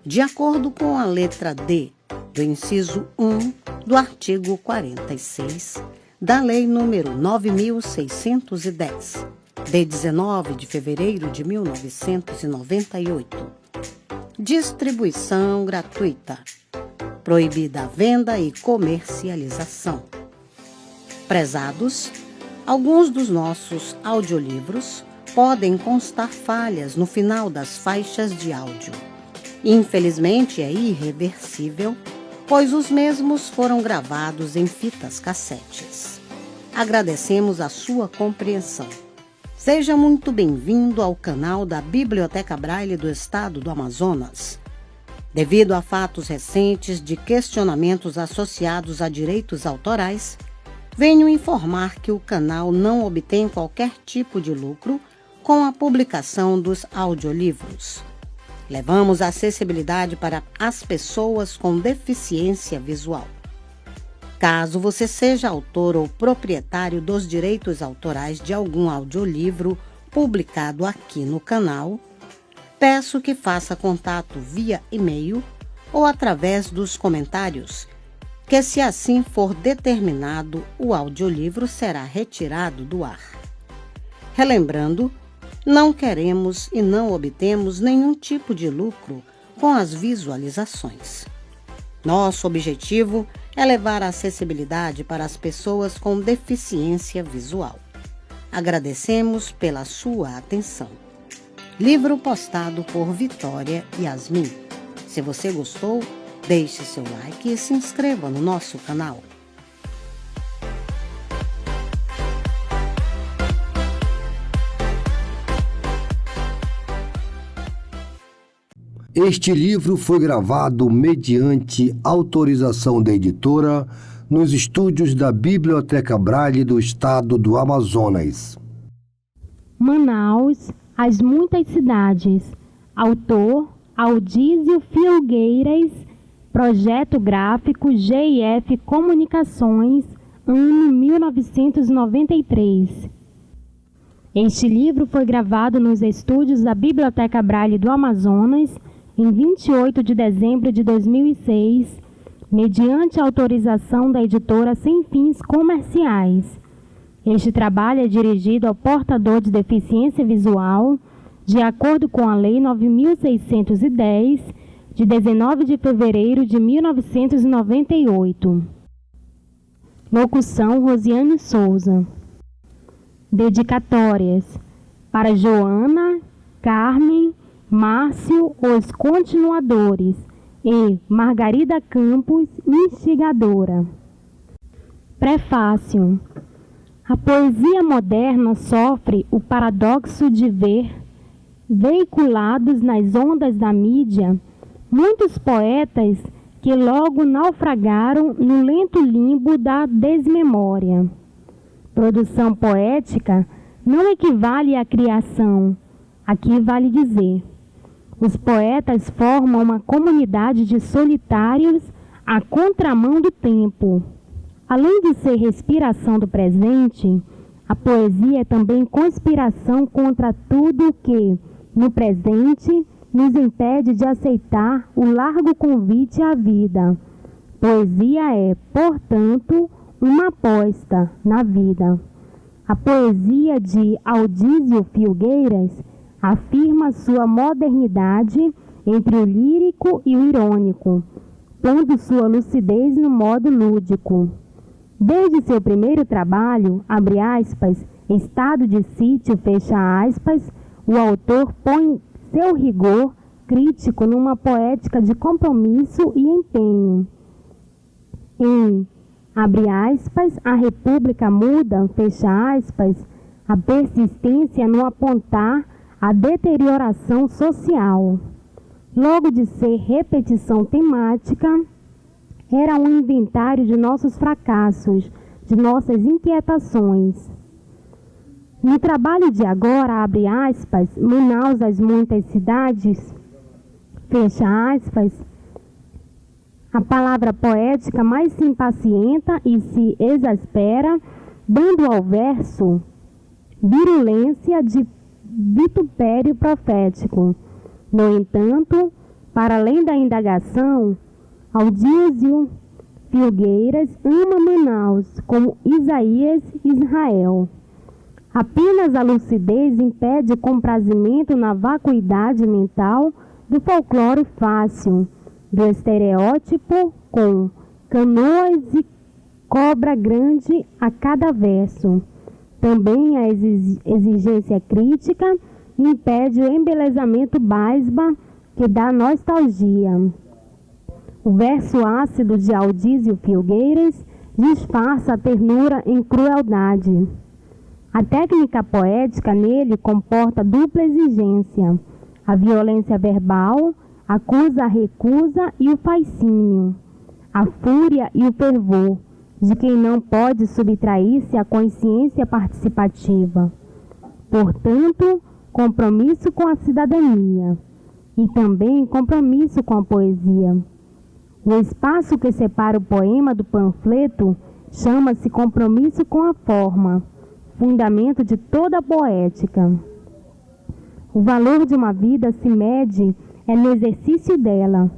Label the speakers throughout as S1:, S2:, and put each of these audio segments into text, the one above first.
S1: de acordo com a letra D do inciso 1 do artigo 46 da Lei nº 9.610, de 19 de fevereiro de 1998. Distribuição gratuita. Proibida a venda e comercialização. Prezados, alguns dos nossos audiolivros podem constar falhas no final das faixas de áudio. Infelizmente, é irreversível, pois os mesmos foram gravados em fitas cassetes. Agradecemos a sua compreensão. Seja muito bem-vindo ao canal da Biblioteca Braille do Estado do Amazonas. Devido a fatos recentes de questionamentos associados a direitos autorais, venho informar que o canal não obtém qualquer tipo de lucro com a publicação dos audiolivros. Levamos a acessibilidade para as pessoas com deficiência visual. Caso você seja autor ou proprietário dos direitos autorais de algum audiolivro publicado aqui no canal, peço que faça contato via e-mail ou através dos comentários, que, se assim for determinado, o audiolivro será retirado do ar. Relembrando, não queremos e não obtemos nenhum tipo de lucro com as visualizações. Nosso objetivo é levar a acessibilidade para as pessoas com deficiência visual. Agradecemos pela sua atenção. Livro postado por Vitória Yasmin. Se você gostou, deixe seu like e se inscreva no nosso canal.
S2: Este livro foi gravado mediante autorização da editora nos estúdios da Biblioteca Braille do Estado do Amazonas.
S3: Manaus, As Muitas Cidades. Autor Aldísio Filgueiras. Projeto gráfico GIF Comunicações, ano 1993. Este livro foi gravado nos estúdios da Biblioteca Braille do Amazonas em 28 de dezembro de 2006, mediante autorização da editora sem fins comerciais. Este trabalho é dirigido ao portador de deficiência visual, de acordo com a Lei 9.610, de 19 de fevereiro de 1998. Locução: Rosiane Souza. Dedicatórias: para Joana, Carmen, Márcio, os continuadores, e Margarida Campos, instigadora. Prefácio. A poesia moderna sofre o paradoxo de ver, veiculados nas ondas da mídia, muitos poetas que logo naufragaram no lento limbo da desmemória. Produção poética não equivale à criação. Aqui vale dizer: os poetas formam uma comunidade de solitários à contramão do tempo. Além de ser respiração do presente, a poesia é também conspiração contra tudo que, no presente, nos impede de aceitar o largo convite à vida. Poesia é, portanto, uma aposta na vida. A poesia de Aldísio Filgueiras afirma sua modernidade entre o lírico e o irônico, pondo sua lucidez no modo lúdico. Desde seu primeiro trabalho, abre aspas, Estado de Sítio, fecha aspas, o autor põe seu rigor crítico numa poética de compromisso e empenho. Em, abre aspas, A República Muda, fecha aspas, a persistência no apontar a deterioração social. Logo de ser repetição temática, era um inventário de nossos fracassos, de nossas inquietações. No trabalho de agora, abre aspas, Manaus, As Muitas Cidades, fecha aspas, a palavra poética mais se impacienta e se exaspera, dando ao verso virulência de vitupério profético. No entanto, para além da indagação, Aldísio Filgueiras ama Manaus como Isaías Israel. Apenas a lucidez impede o comprazimento na vacuidade mental do folclore fácil, do estereótipo com canoas e cobra grande a cada verso. Também a exigência crítica impede o embelezamento basba que dá nostalgia. O verso ácido de Aldísio Filgueiras disfarça a ternura em crueldade. A técnica poética nele comporta dupla exigência: a violência verbal, acusa a recusa e o fascínio, a fúria e o fervor de quem não pode subtrair-se à consciência participativa. Portanto, compromisso com a cidadania e também compromisso com a poesia. O espaço que separa o poema do panfleto chama-se compromisso com a forma, fundamento de toda a poética. O valor de uma vida se mede no exercício dela.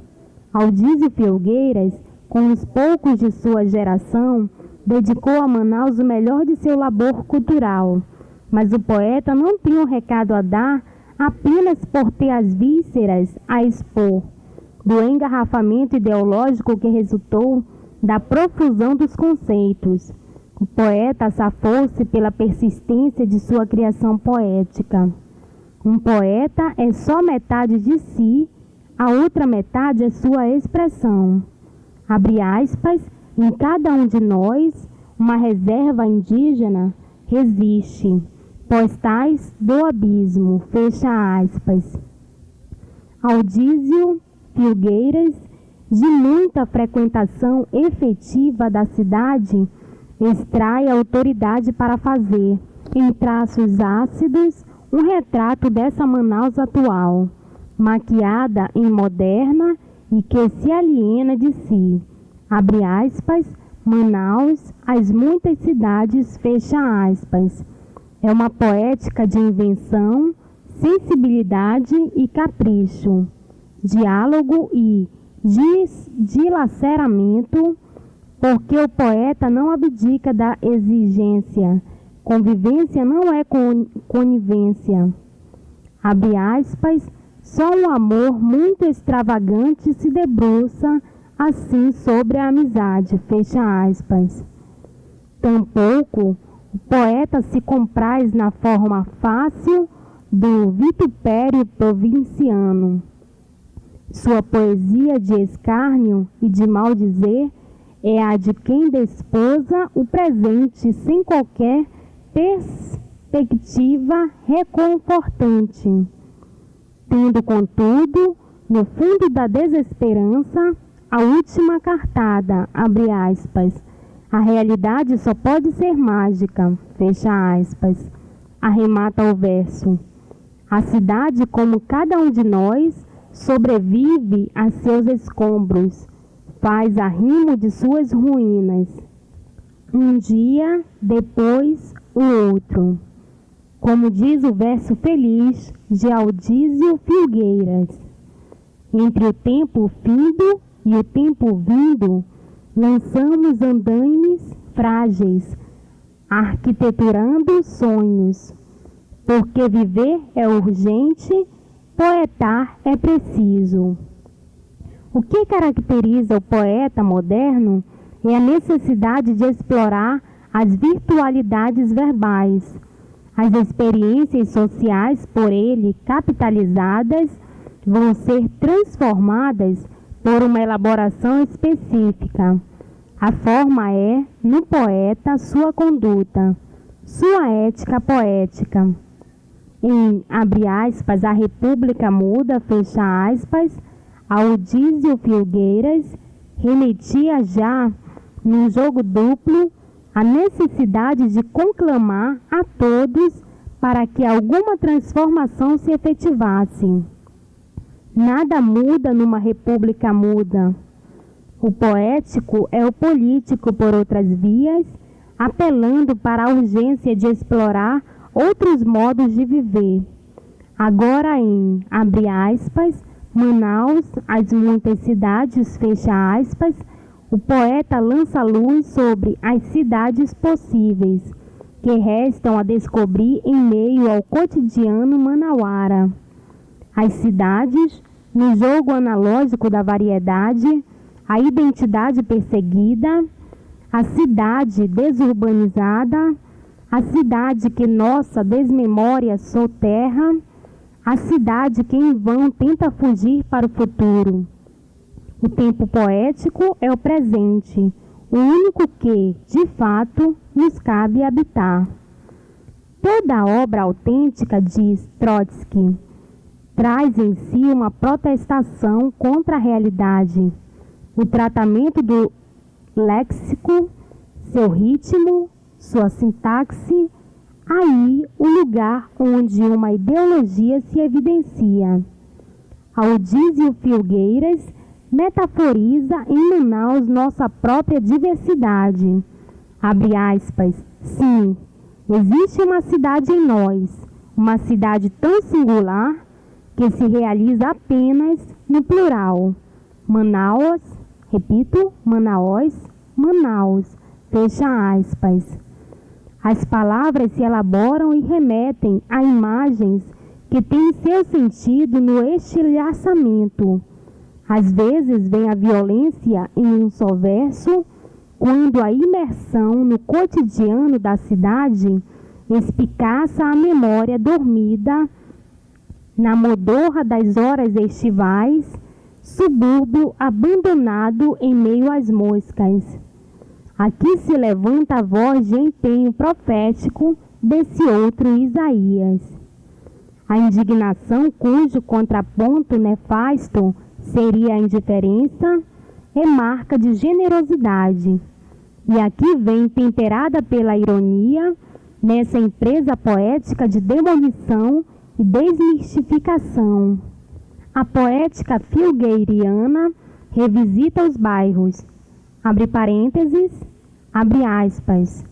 S3: Aldísio Filgueiras, com os poucos de sua geração, dedicou a Manaus o melhor de seu labor cultural. Mas o poeta não tem um recado a dar apenas por ter as vísceras a expor, do engarrafamento ideológico que resultou da profusão dos conceitos. O poeta safou-se pela persistência de sua criação poética. Um poeta é só metade de si, a outra metade é sua expressão. Abre aspas, em cada um de nós, uma reserva indígena resiste, postais do abismo, fecha aspas. Aldísio Filgueiras, de muita frequentação efetiva da cidade, extrai a autoridade para fazer, em traços ácidos, um retrato dessa Manaus atual, maquiada em moderna e que se aliena de si. Abre aspas, Manaus, as muitas cidades, fecha aspas. É uma poética de invenção, sensibilidade e capricho, diálogo e dilaceramento, porque o poeta não abdica da exigência. Convivência não é conivência. Abre aspas, só um amor muito extravagante se debruça assim sobre a amizade, fecha aspas. Tampouco o poeta se compraz na forma fácil do vitupério provinciano. Sua poesia de escárnio e de maldizer é a de quem desposa o presente sem qualquer perspectiva reconfortante, tendo, contudo, no fundo da desesperança, a última cartada, abre aspas, a realidade só pode ser mágica, fecha aspas, arremata o verso. A cidade, como cada um de nós, sobrevive a seus escombros, faz arrimo de suas ruínas. Um dia, depois, o outro. Como diz o verso feliz de Aldísio Filgueiras. Entre o tempo findo e o tempo vindo, lançamos andaimes frágeis, arquiteturando sonhos. Porque viver é urgente, poetar é preciso. O que caracteriza o poeta moderno é a necessidade de explorar as virtualidades verbais, as experiências sociais por ele capitalizadas vão ser transformadas por uma elaboração específica. A forma é, no poeta, sua conduta, sua ética poética. Em, abre aspas, a República Muda, fecha aspas, Aldísio Filgueiras remetia já, num jogo duplo, a necessidade de conclamar a todos para que alguma transformação se efetivasse. Nada muda numa república muda. O poético é o político por outras vias, apelando para a urgência de explorar outros modos de viver. Agora em, abre aspas, Manaus, as muitas cidades, fecha aspas, o poeta lança luz sobre as cidades possíveis, que restam a descobrir em meio ao cotidiano manauara. As cidades, no jogo analógico da variedade, a identidade perseguida, a cidade desurbanizada, a cidade que nossa desmemória soterra, a cidade que em vão tenta fugir para o futuro. O tempo poético é o presente, o único que, de fato, nos cabe habitar. Toda obra autêntica, diz Trotsky, traz em si uma protestação contra a realidade. O tratamento do léxico, seu ritmo, sua sintaxe, aí o lugar onde uma ideologia se evidencia. Audísio Filgueiras metaforiza em Manaus nossa própria diversidade. Abre aspas, sim, existe uma cidade em nós, uma cidade tão singular que se realiza apenas no plural. Manaus, repito, Manaus, Manaus, fecha aspas. As palavras se elaboram e remetem a imagens que têm seu sentido no estilhaçamento. Às vezes vem a violência em um só verso, quando a imersão no cotidiano da cidade espicaça a memória dormida na modorra das horas estivais, subúrbio abandonado em meio às moscas. Aqui se levanta a voz de empenho profético desse outro Isaías. A indignação cujo contraponto nefasto seria a indiferença é marca de generosidade. E aqui vem temperada pela ironia, nessa empresa poética de demolição e desmistificação. A poética filgueiriana revisita os bairros, abre parênteses, abre aspas,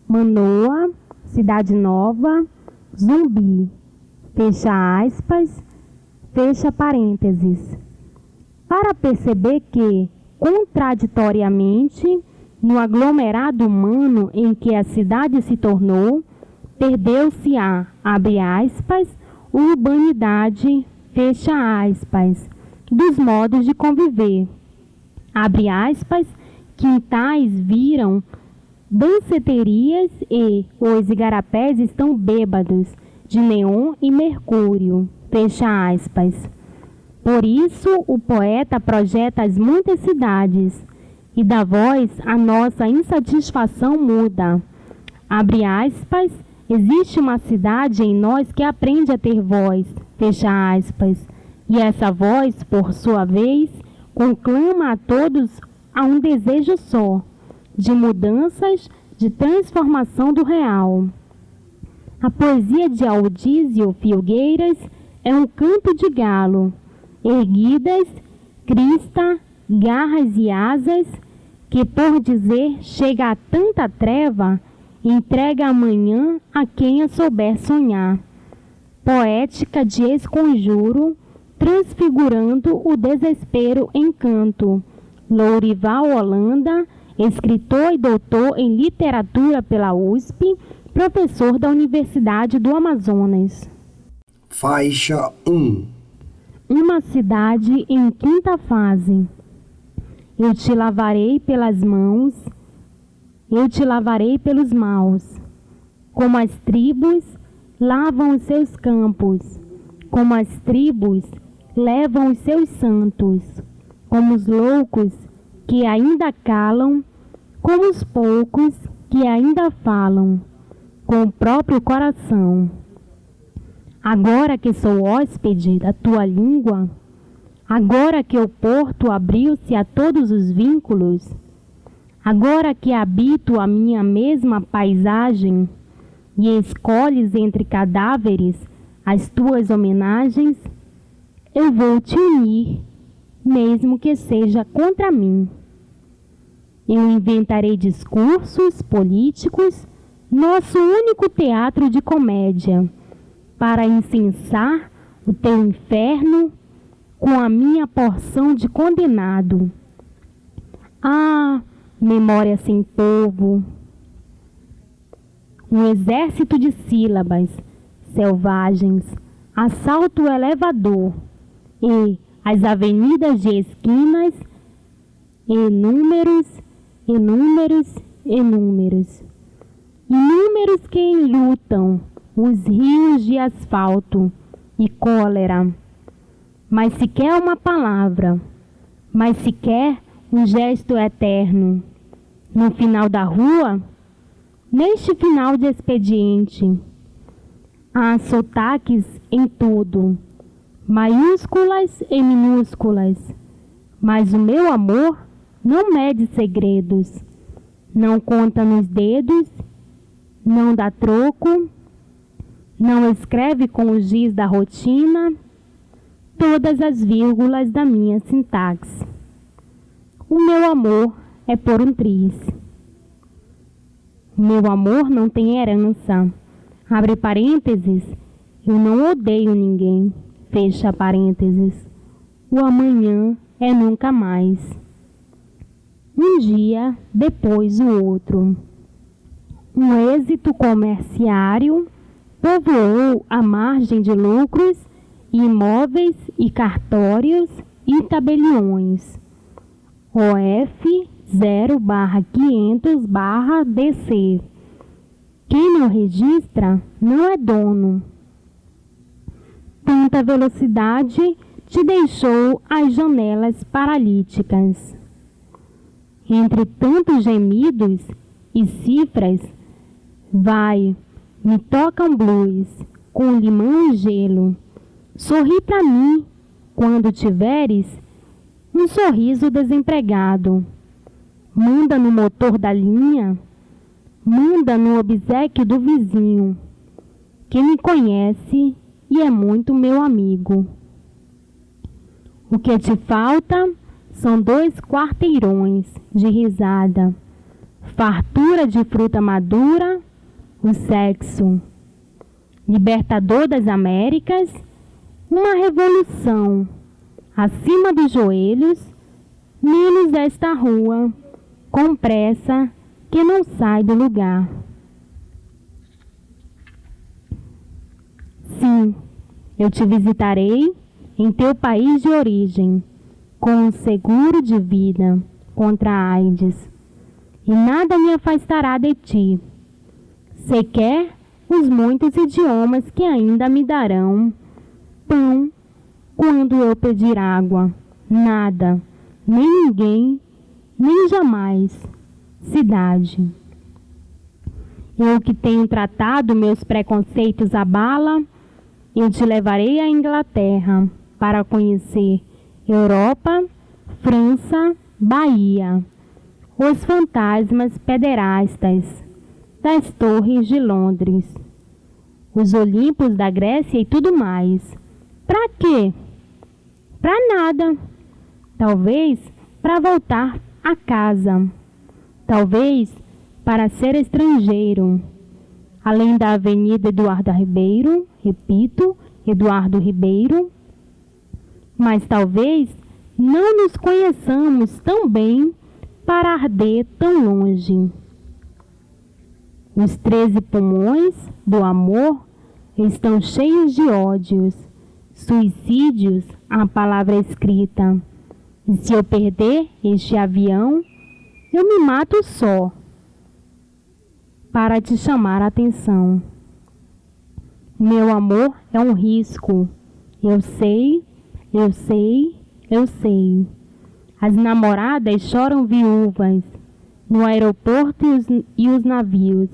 S3: Manoa, Cidade Nova, Zumbi, fecha aspas, fecha parênteses, para perceber que, contraditoriamente, no aglomerado humano em que a cidade se tornou, perdeu-se a, abre aspas, urbanidade, fecha aspas, dos modos de conviver, abre aspas, quintais viram danceterias e os igarapés estão bêbados de neon e mercúrio, fecha aspas. Por isso, o poeta projeta as muitas cidades e dá voz à nossa insatisfação muda. Abre aspas, existe uma cidade em nós que aprende a ter voz, fecha aspas, e essa voz, por sua vez, conclama a todos a um desejo só, de mudanças, de transformação do real. A poesia de Audísio Filgueiras é um canto de galo, erguidas, crista, garras e asas, que por dizer chega a tanta treva, entrega amanhã a quem a souber sonhar. Poética de esconjuro, transfigurando o desespero em canto. Lourival Holanda, escritor e doutor em literatura pela USP, professor da Universidade do Amazonas.
S2: Faixa 1.
S3: Uma cidade em quinta fase. Eu te lavarei pelas mãos, eu te lavarei pelos maus, como as tribos lavam os seus campos, como as tribos levam os seus santos, como os loucos que ainda calam, como os poucos que ainda falam, com o próprio coração. Agora que sou hóspede da tua língua, agora que o porto abriu-se a todos os vínculos, agora que habito a minha mesma paisagem e escolhes entre cadáveres as tuas homenagens, eu vou te unir, mesmo que seja contra mim. Eu inventarei discursos políticos, nosso único teatro de comédia, para incensar o teu inferno, com a minha porção de condenado. Ah, memória sem povo! Um exército de sílabas selvagens assalta o elevador e as avenidas de esquinas, inúmeros que enlutam os rios de asfalto e cólera. Mas sequer uma palavra, mas sequer um gesto eterno. No final da rua, neste final de expediente, há sotaques em tudo, maiúsculas e minúsculas, mas o meu amor não mede segredos, não conta nos dedos, não dá troco, não escreve com o giz da rotina todas as vírgulas da minha sintaxe. O meu amor é por um triz. Meu amor não tem herança. Abre parênteses, eu não odeio ninguém. Fecha parênteses. O amanhã é nunca mais. Um dia depois o outro. Um êxito comerciário povoou a margem de lucros, imóveis e cartórios e tabeliões. OF 0/500/DC. Quem não registra não é dono. Tanta velocidade te deixou as janelas paralíticas. Entre tantos gemidos e cifras, vai, me toca um blues com limão e gelo. Sorri para mim quando tiveres um sorriso desempregado. Manda no motor da linha, manda no obséquio do vizinho, que me conhece e é muito meu amigo. O que te falta são 2 quarteirões de risada, fartura de fruta madura, o sexo, libertador das Américas, uma revolução, acima dos joelhos, menos esta rua, com pressa, que não sai do lugar. Sim, eu te visitarei em teu país de origem, com um seguro de vida contra a AIDS, e nada me afastará de ti, sequer os muitos idiomas que ainda me darão pão quando eu pedir água. Nada, nem ninguém, nem jamais. Cidade. Eu que tenho tratado meus preconceitos à bala, eu te levarei à Inglaterra para conhecer Europa, França, Bahia, os fantasmas pederastas das torres de Londres, os Olímpos da Grécia e tudo mais. Para quê? Para nada. Talvez para voltar a casa. Talvez para ser estrangeiro. Além da Avenida Eduardo Ribeiro, repito, Eduardo Ribeiro. Mas talvez não nos conheçamos tão bem para arder tão longe. Os 13 pulmões do amor estão cheios de ódios, suicídios, a palavra escrita. E se eu perder este avião, eu me mato só, para te chamar a atenção. Meu amor é um risco. Eu sei, eu sei, eu sei. As namoradas choram viúvas no aeroporto e os navios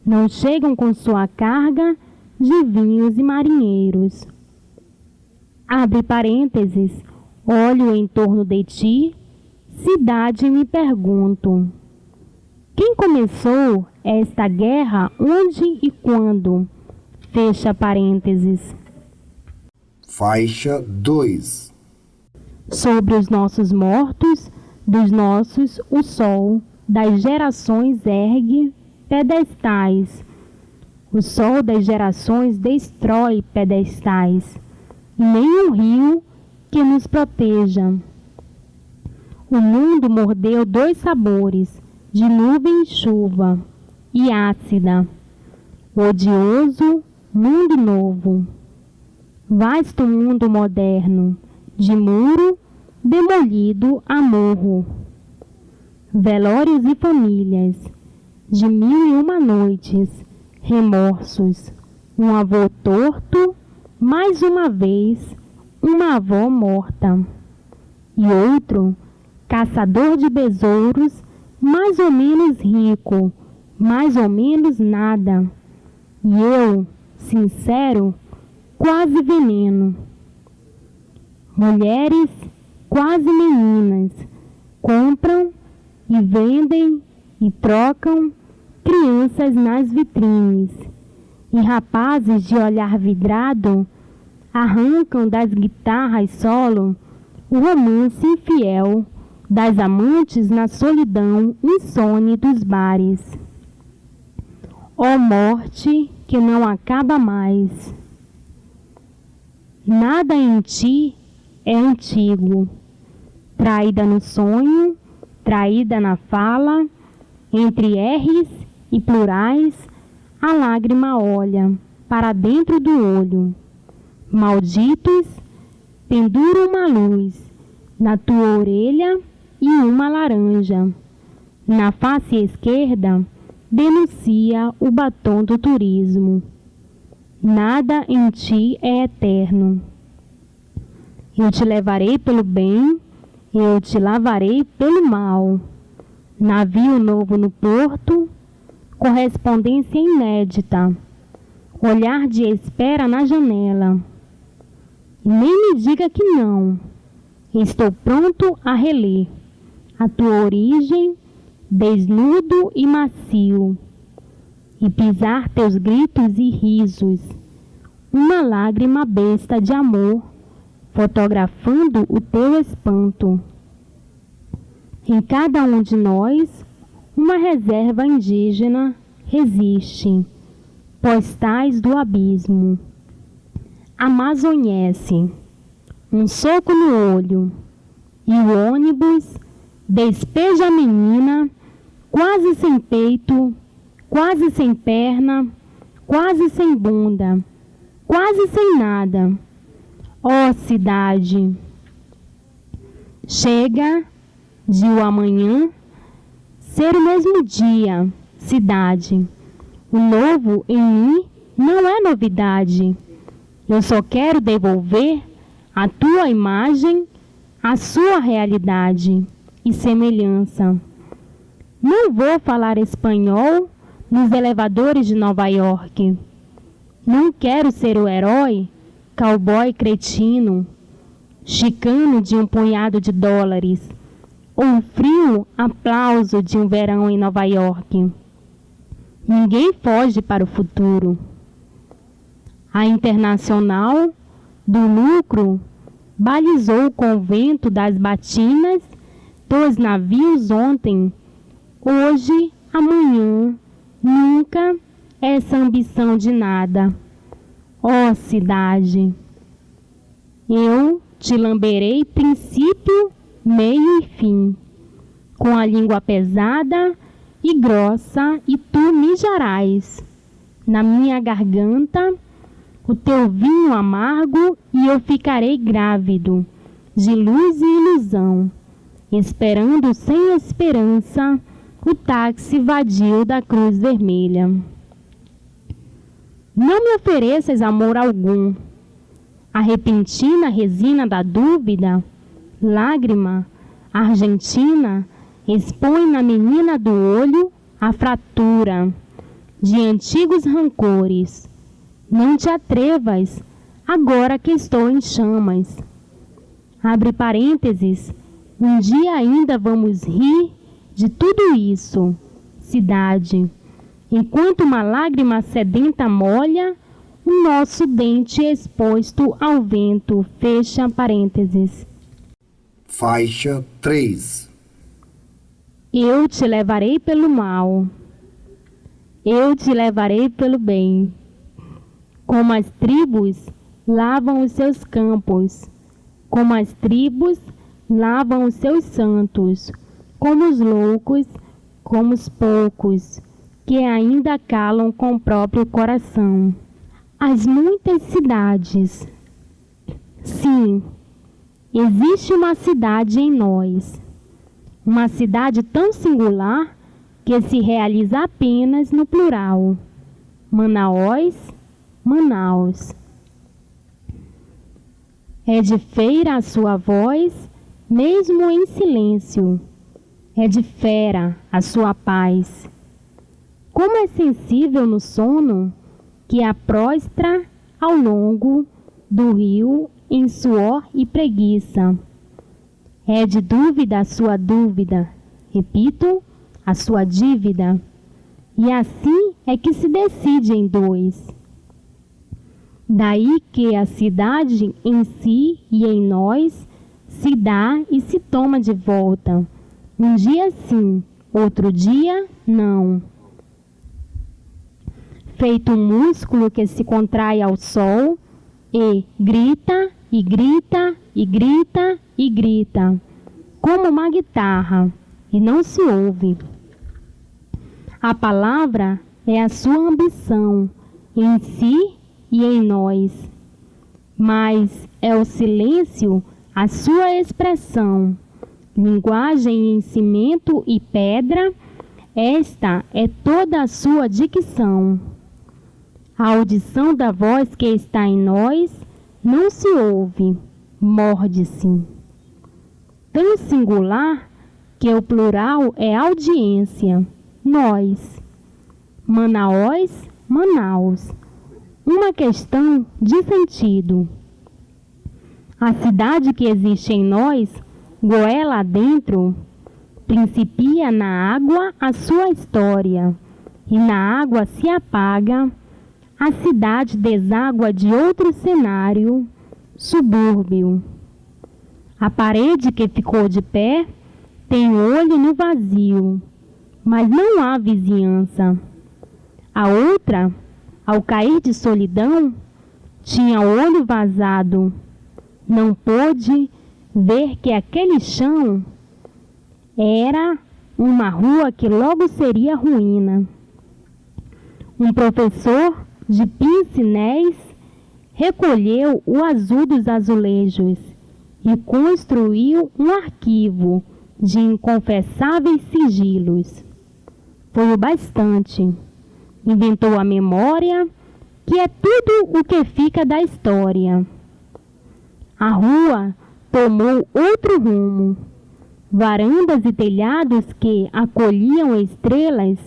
S3: não chegam com sua carga de vinhos e marinheiros. Abre parênteses, olho em torno de ti, cidade, e me pergunto: quem começou esta guerra, onde e quando? Fecha parênteses.
S2: Faixa 2.
S3: Sobre os nossos mortos, dos nossos, o sol das gerações ergue pedestais. O sol das gerações destrói pedestais. E nenhum rio que nos proteja. O mundo mordeu 2 sabores, de nuvem e chuva, e ácida. O odioso mundo novo. Vasto mundo moderno, de muro demolido a morro. Velórios e famílias, de 1001 noites, remorsos, um avô torto, mais uma vez, uma avó morta. E outro, caçador de besouros, mais ou menos rico, mais ou menos nada. E eu, sincero, quase veneno. Mulheres, quase meninas, compram e vendem e trocam crianças nas vitrines. E rapazes de olhar vidrado arrancam das guitarras solo o romance infiel das amantes na solidão insone dos bares. Ó morte que não acaba mais. Nada em ti é antigo. Traída no sonho, traída na fala, entre R's e plurais, a lágrima olha para dentro do olho. Malditos, pendura uma luz na tua orelha e uma laranja. Na face esquerda, denuncia o batom do turismo. Nada em ti é eterno. Eu te levarei pelo bem, eu te lavarei pelo mal. Navio novo no porto, correspondência inédita, olhar de espera na janela. Nem me diga que não, estou pronto a reler a tua origem, desnudo e macio, e pisar teus gritos e risos, uma lágrima besta de amor, fotografando o teu espanto. Em cada um de nós, uma reserva indígena resiste, postais do abismo. Amazonhece, um soco no olho, e o ônibus despeja a menina, quase sem peito, quase sem perna, quase sem bunda, quase sem nada. Ó cidade! Chega de o amanhã ser o mesmo dia, cidade. O novo em mim não é novidade. Eu só quero devolver a tua imagem, a sua realidade e semelhança. Não vou falar espanhol nos elevadores de Nova York. Não quero ser o herói, cowboy cretino, chicano de um punhado de dólares, ou o frio aplauso de um verão em Nova York. Ninguém foge para o futuro. A Internacional do Lucro balizou o convento das batinas dos navios ontem, hoje, amanhã, nunca essa ambição de nada. Ó cidade! Eu te lamberei princípio, meio e fim, com a língua pesada e grossa, e tu mijarás na minha garganta o teu vinho amargo, e eu ficarei grávido de luz e ilusão, esperando sem esperança o táxi vadio da Cruz Vermelha. Não me ofereças amor algum. A repentina resina da dúvida, lágrima argentina, expõe na menina do olho a fratura de antigos rancores. Não te atrevas, agora que estou em chamas. Abre parênteses, um dia ainda vamos rir de tudo isso, cidade, enquanto uma lágrima sedenta molha o nosso dente exposto ao vento. Fecha parênteses.
S2: Faixa 3.
S3: Eu te levarei pelo mal, eu te levarei pelo bem. Como as tribos lavam os seus campos, como as tribos lavam os seus santos, como os loucos, como os poucos, que ainda calam com o próprio coração. As muitas cidades. Sim, existe uma cidade em nós, uma cidade tão singular que se realiza apenas no plural. Manaós, Manaus. É de feira a sua voz, mesmo em silêncio. É de fera a sua paz. Como é sensível no sono que a prostra ao longo do rio em suor e preguiça. É de dúvida a sua dúvida, repito, a sua dívida. E assim é que se decide em dois. Daí que a cidade em si e em nós se dá e se toma de volta. Um dia sim, outro dia não. Feito um músculo que se contrai ao sol e grita, e grita, e grita, e grita, como uma guitarra, e não se ouve. A palavra é a sua ambição em si e em nós, mas é o silêncio a sua expressão. Linguagem em cimento e pedra, esta é toda a sua dicção. A audição da voz que está em nós não se ouve, morde-se. Tão singular que o plural é audiência, nós. Manaós, Manaus. Uma questão de sentido. A cidade que existe em nós, goela adentro, principia na água a sua história, e na água se apaga, a cidade deságua de outro cenário, subúrbio. A parede que ficou de pé tem olho no vazio, mas não há vizinhança. A outra, ao cair de solidão, tinha olho vazado. Não pôde ver que aquele chão era uma rua que logo seria ruína. Um professor de pince-nez recolheu o azul dos azulejos e construiu um arquivo de inconfessáveis sigilos. Foi o bastante. Inventou a memória, que é tudo o que fica da história. A rua tomou outro rumo. Varandas e telhados que acolhiam estrelas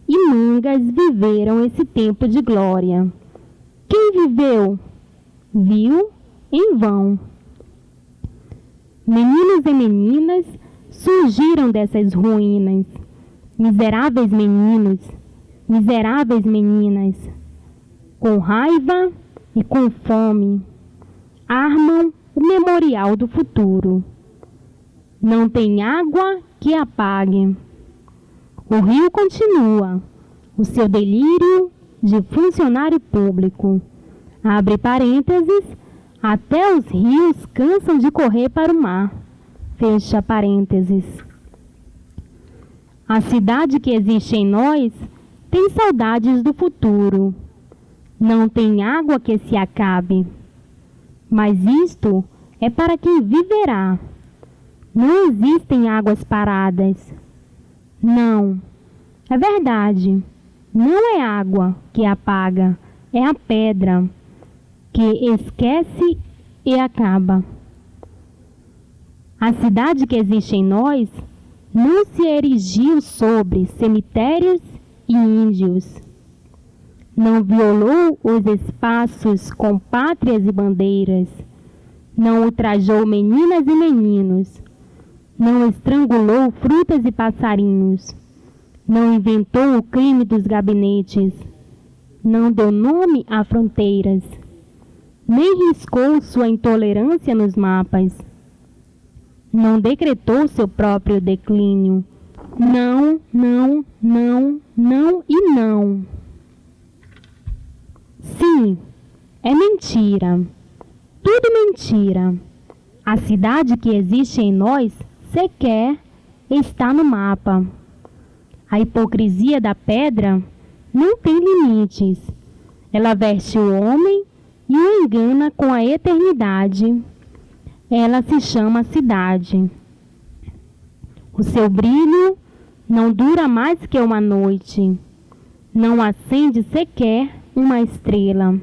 S3: e mangas viveram esse tempo de glória. Quem viveu, viu em vão. Meninos e meninas surgiram dessas ruínas. Miseráveis meninos, miseráveis meninas, com raiva e com fome, armam o memorial do futuro. Não tem água que apague. O rio continua, o seu delírio de funcionário público. Abre parênteses, até os rios cansam de correr para o mar. Fecha parênteses. A cidade que existe em nós tem saudades do futuro. Não tem água que se acabe. Mas isto é para quem viverá. Não existem águas paradas. Não, é verdade. Não é água que apaga, é a pedra que esquece e acaba. A cidade que existe em nós não se erigiu sobre cemitérios e índios. Não violou os espaços com pátrias e bandeiras. Não ultrajou meninas e meninos. Não estrangulou frutas e passarinhos. Não inventou o crime dos gabinetes. Não deu nome a fronteiras. Nem riscou sua intolerância nos mapas. Não decretou seu próprio declínio. Não, não, não, não e não. Sim, é mentira. Tudo mentira. A cidade que existe em nós sequer está no mapa. A hipocrisia da pedra não tem limites. Ela veste o homem e o engana com a eternidade. Ela se chama cidade. O seu brilho não dura mais que uma noite. Não acende sequer uma estrela.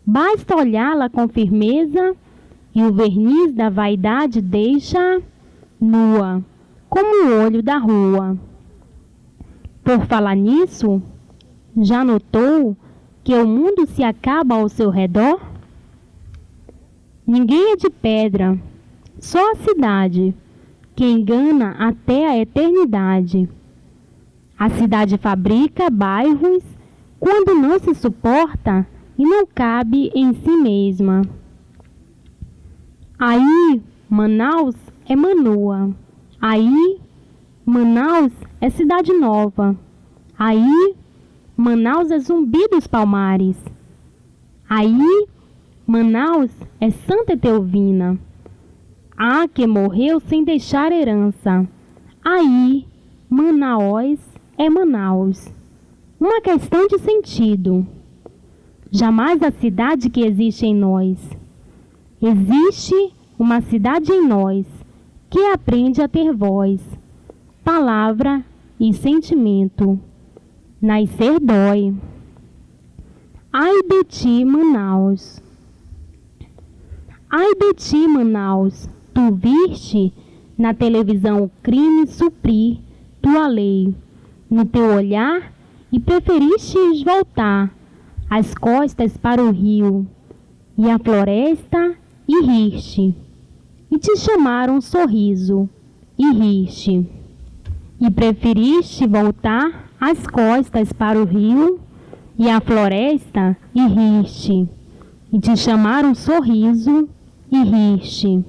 S3: Basta olhá-la com firmeza e o verniz da vaidade deixa nua, como o olho da rua. Por falar nisso, já notou que o mundo se acaba ao seu redor? Ninguém é de pedra, só a cidade, que engana até a eternidade. A cidade fabrica bairros quando não se suporta e não cabe em si mesma. Aí, Manaus é Manoa. Aí, Manaus é Cidade Nova. Aí, Manaus é Zumbi dos Palmares. Aí, Manaus é Santa Etelvina. A que morreu sem deixar herança. Aí, Manaus é Manaus. Uma questão de sentido. Jamais a cidade que existe em nós. Existe uma cidade em nós que aprende a ter voz, palavra e sentimento. Nascer dói. Ai de ti, Manaus. Ai de ti, Manaus, tu viste na televisão o crime suprir tua lei, no teu olhar, e preferistes voltar as costas para o rio e a floresta e riste. E te chamaram sorriso e riste. E preferiste voltar as costas para o rio e a floresta e riste. E te chamaram sorriso e riste.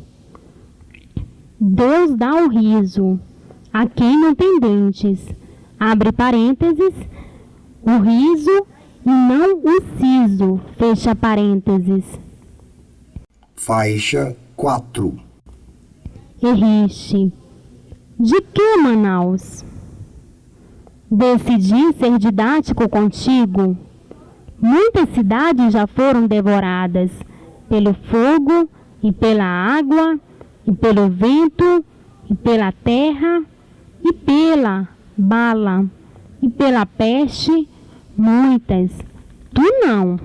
S3: Deus dá o riso a quem não tem dentes. Abre parênteses, o riso e não o siso, fecha parênteses.
S2: Faixa 4.
S3: Erriste. De que, Manaus? Decidi ser didático contigo. Muitas cidades já foram devoradas pelo fogo e pela água, e pelo vento, e pela terra, e pela bala, e pela peste, muitas. Tu não.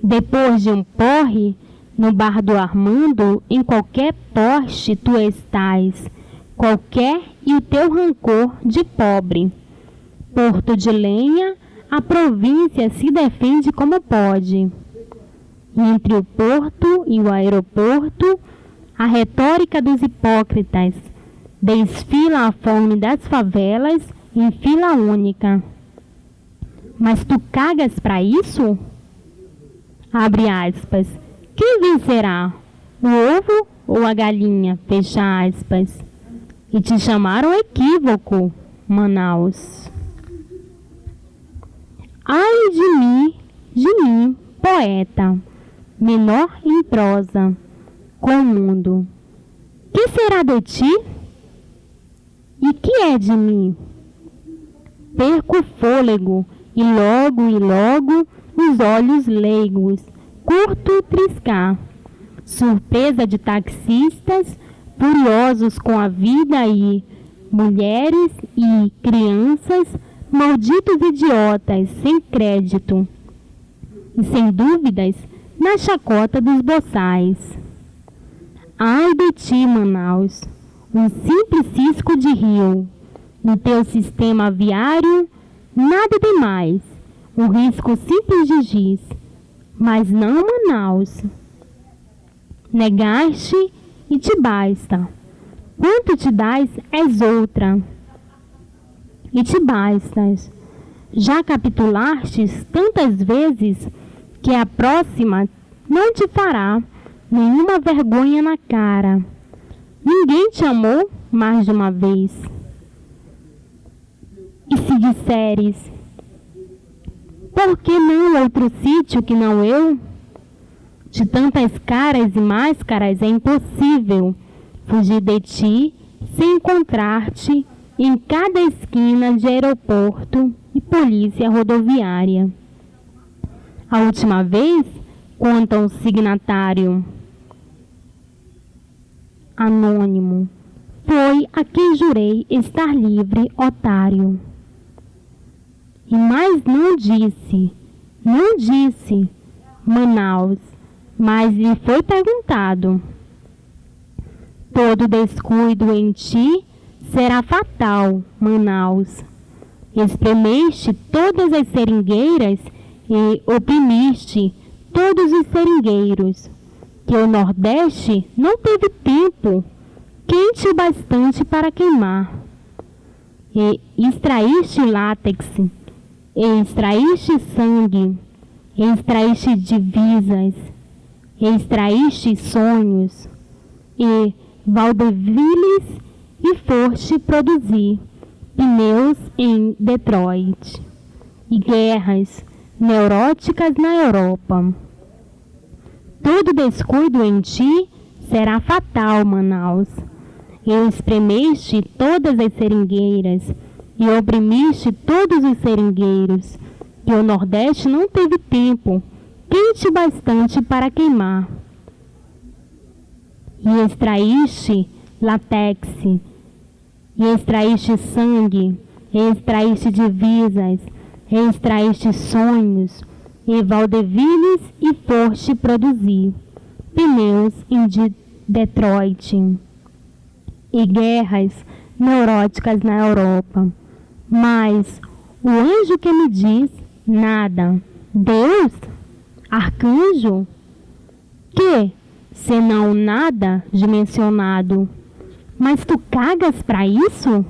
S3: Depois de um porre, no bar do Armando, em qualquer poste tu estás, qualquer e o teu rancor de pobre. Porto de lenha, a província se defende como pode. Entre o porto e o aeroporto, a retórica dos hipócritas desfila a fome das favelas em fila única. Mas tu cagas para isso? Abre aspas. Quem vencerá? O ovo ou a galinha? Fecha aspas. E te chamaram equívoco, Manaus. Ai de mim, poeta, menor em prosa, com o mundo. Que será de ti? E que é de mim? Perco o fôlego e logo os olhos leigos, curto triscar. Surpresa de taxistas, furiosos com a vida e mulheres e crianças, malditos idiotas, sem crédito. E sem dúvidas, na chacota dos boçais. Ai de ti, Manaus, um simples cisco de rio. No teu sistema aviário, nada demais, um risco simples de giz. Mas não, Manaus. Negaste e te basta. Quanto te dás, és outra. E te bastas. Já capitulastes tantas vezes que a próxima não te fará nenhuma vergonha na cara. Ninguém te amou mais de uma vez. E se disseres, por que não outro sítio que não eu? De tantas caras e máscaras é impossível fugir de ti sem encontrar-te em cada esquina de aeroporto e polícia rodoviária. A última vez, conta o signatário anônimo, foi a quem jurei estar livre, otário. E mais não disse, Manaus, mas lhe foi perguntado. Todo descuido em ti será fatal, Manaus. Espremeste todas as seringueiras e oprimiste todos os seringueiros, que o Nordeste não teve tempo quente o bastante para queimar. E extraíste látex, e extraíste sangue, e extraíste divisas, e extraíste sonhos, e vaudevilles, e foste produzir pneus em Detroit, e guerras neuróticas na Europa. Todo descuido em ti será fatal, Manaus. E espremeste todas as seringueiras e oprimiste todos os seringueiros, que o Nordeste não teve tempo quente bastante para queimar. E extraíste látex, e extraíste sangue, e extraíste divisas, e extraíste sonhos, e vaudevilles, e foste produzir pneus em Detroit, e guerras neuróticas na Europa. Mas o anjo que me diz, nada. Deus? Arcanjo? Que, senão nada dimensionado? Mas tu cagas para isso?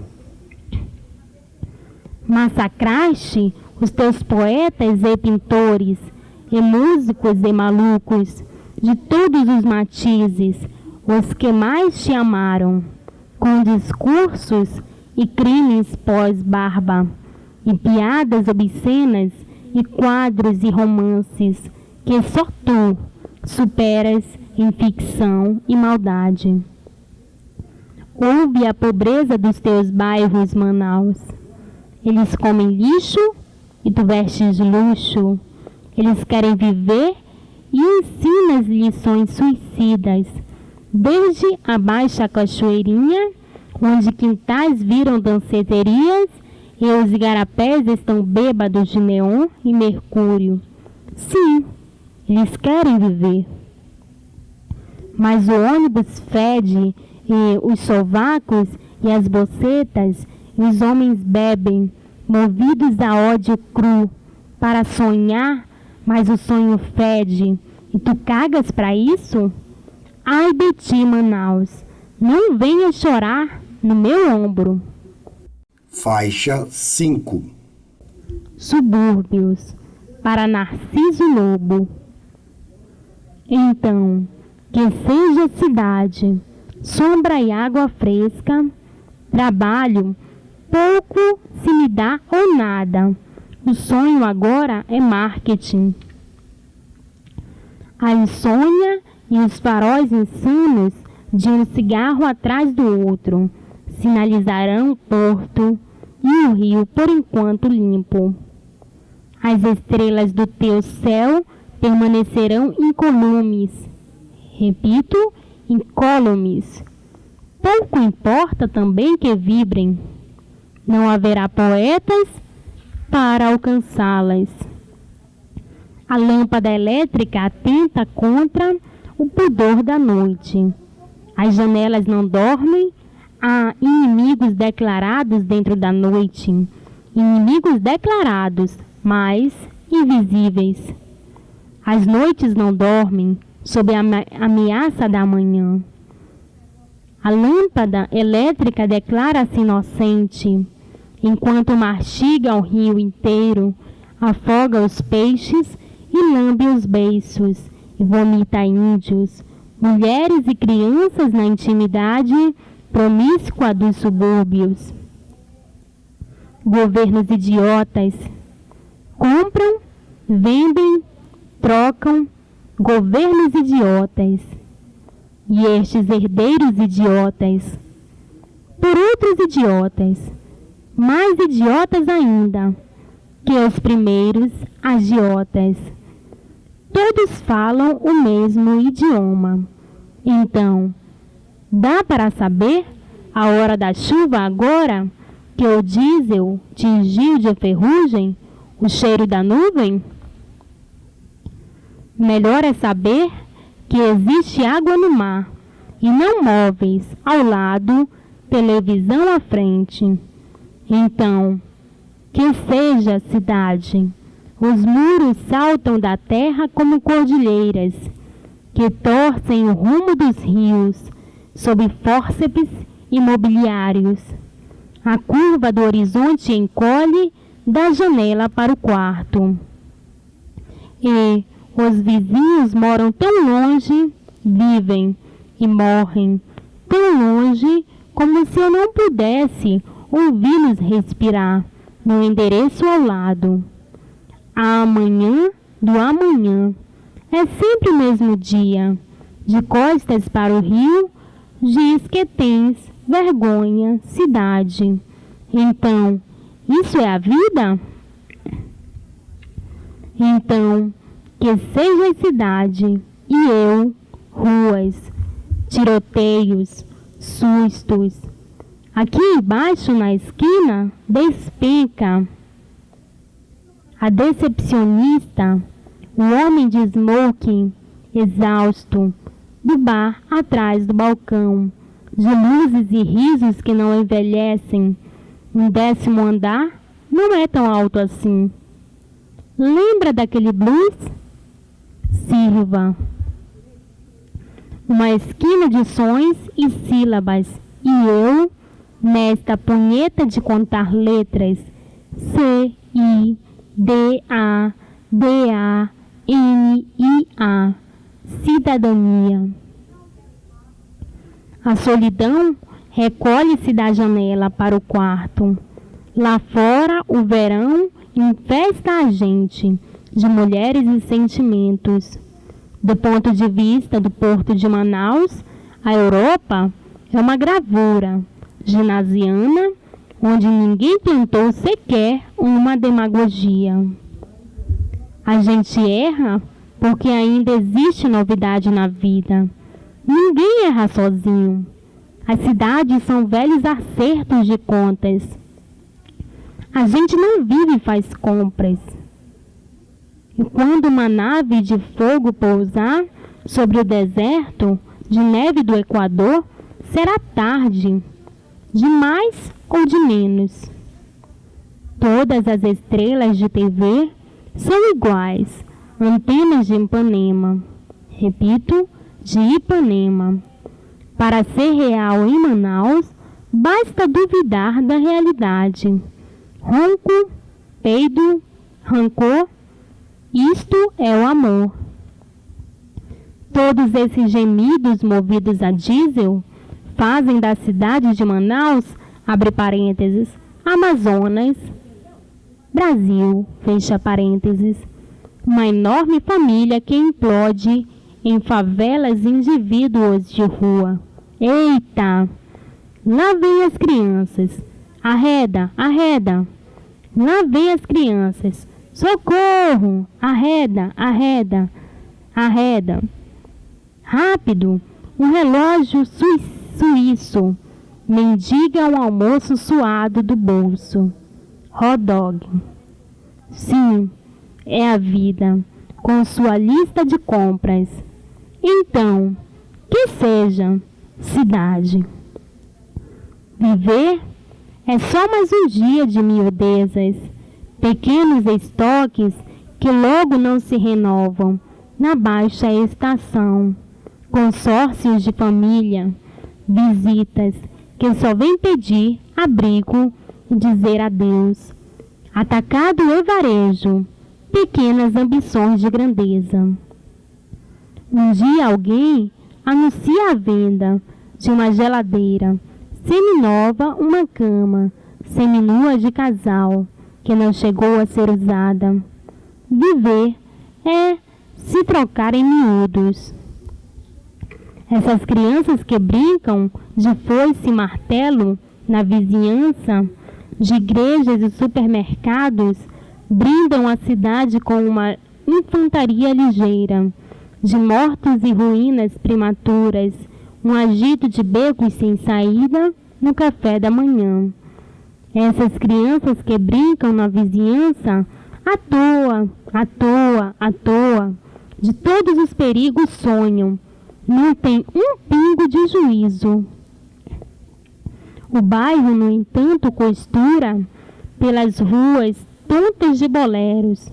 S3: Massacraste os teus poetas e pintores, e músicos e malucos, de todos os matizes, os que mais te amaram, com discursos e crimes pós-barba, e piadas obscenas, e quadros e romances, que só tu superas em ficção e maldade. Ouve a pobreza dos teus bairros, Manaus. Eles comem lixo e tu vestes luxo. Eles querem viver e ensinas lições suicidas, desde a baixa cachoeirinha, onde quintais viram danceterias e os igarapés estão bêbados de neon e mercúrio. Sim, eles querem viver. Mas o ônibus fede, e os sovacos e as bocetas, e os homens bebem, movidos a ódio cru, para sonhar, mas o sonho fede, e tu cagas para isso? Ai de ti, Manaus, não venha chorar no meu ombro.
S2: Faixa 5.
S3: Subúrbios, para Narciso Lobo. Então, que seja cidade, sombra e água fresca, trabalho, pouco se me dá ou nada. O sonho agora é marketing. A insônia e os faróis insanos de um cigarro atrás do outro sinalizarão o porto e o rio por enquanto limpo. As estrelas do teu céu permanecerão incolumes. Repito, incólumes. Pouco importa também que vibrem. Não haverá poetas para alcançá-las. A lâmpada elétrica atenta contra o pudor da noite. As janelas não dormem. Há inimigos declarados dentro da noite. Inimigos declarados, mas invisíveis. As noites não dormem sob a ameaça da manhã. A lâmpada elétrica declara-se inocente, enquanto mastiga o rio inteiro, afoga os peixes e lambe os beiços, e vomita índios, mulheres e crianças na intimidade promíscua dos subúrbios. Governos idiotas compram, vendem, trocam, governos idiotas, e estes herdeiros idiotas, por outros idiotas, mais idiotas ainda que os primeiros agiotas. Todos falam o mesmo idioma. Então, dá para saber a hora da chuva agora que o diesel tingiu de ferrugem o cheiro da nuvem? Melhor é saber que existe água no mar e não móveis ao lado, televisão à frente. Então, que seja cidade. Os muros saltam da terra como cordilheiras, que torcem o rumo dos rios, sob fórceps imobiliários. A curva do horizonte encolhe da janela para o quarto. E os vizinhos moram tão longe, vivem e morrem tão longe, como se eu não pudesse ouvi-los respirar no endereço ao lado. A amanhã do amanhã é sempre o mesmo dia. De costas para o rio, diz que tens vergonha, cidade. Então, isso é a vida? Então, que seja a cidade e eu, ruas, tiroteios, sustos. Aqui embaixo na esquina, despenca a decepcionista, o homem de smoking, exausto, do bar atrás do balcão, de luzes e risos que não envelhecem. Um 10º andar não é tão alto assim. Lembra daquele blues? Sirva. Uma esquina de sons e sílabas, e eu, nesta punheta de contar letras, C-I-D-A-D-A-N-I-A, cidadania. A solidão recolhe-se da janela para o quarto. Lá fora, o verão infesta a gente de mulheres e sentimentos. Do ponto de vista do porto de Manaus, a Europa é uma gravura ginasiana onde ninguém plantou sequer uma demagogia. A gente erra porque ainda existe novidade na vida. Ninguém erra sozinho. As cidades são velhos acertos de contas. A gente não vive e faz compras. E quando uma nave de fogo pousar sobre o deserto de neve do Equador, será tarde, de mais ou de menos. Todas as estrelas de TV são iguais, antenas de Ipanema. Repito, de Ipanema. Para ser real em Manaus, basta duvidar da realidade. Ronco, peido, rancor, isto é o amor. Todos esses gemidos movidos a diesel fazem da cidade de Manaus, abre parênteses, Amazonas, Brasil, fecha parênteses, uma enorme família que implode em favelas e indivíduos de rua. Eita! Lá vem as crianças. Arreda, arreda. Lá vem as crianças. Socorro! Arreda, arreda, arreda. Rápido! Um relógio suíço mendiga um almoço suado do bolso. Hot dog. Sim, é a vida, com sua lista de compras. Então, que seja cidade. Viver é só mais um dia de miudezas, pequenos estoques que logo não se renovam na baixa estação, consórcios de família, visitas que só vêm pedir abrigo e dizer adeus, atacado e varejo, pequenas ambições de grandeza. Um dia alguém anuncia a venda de uma geladeira, seminova uma cama, seminua de casal, que não chegou a ser usada. Viver é se trocar em miúdos. Essas crianças que brincam de foice e martelo na vizinhança de igrejas e supermercados brindam a cidade com uma infantaria ligeira, de mortos e ruínas prematuras, um agito de becos sem saída no café da manhã. Essas crianças que brincam na vizinhança, à toa, de todos os perigos sonham, não tem um pingo de juízo. O bairro, no entanto, costura pelas ruas tontas de boleros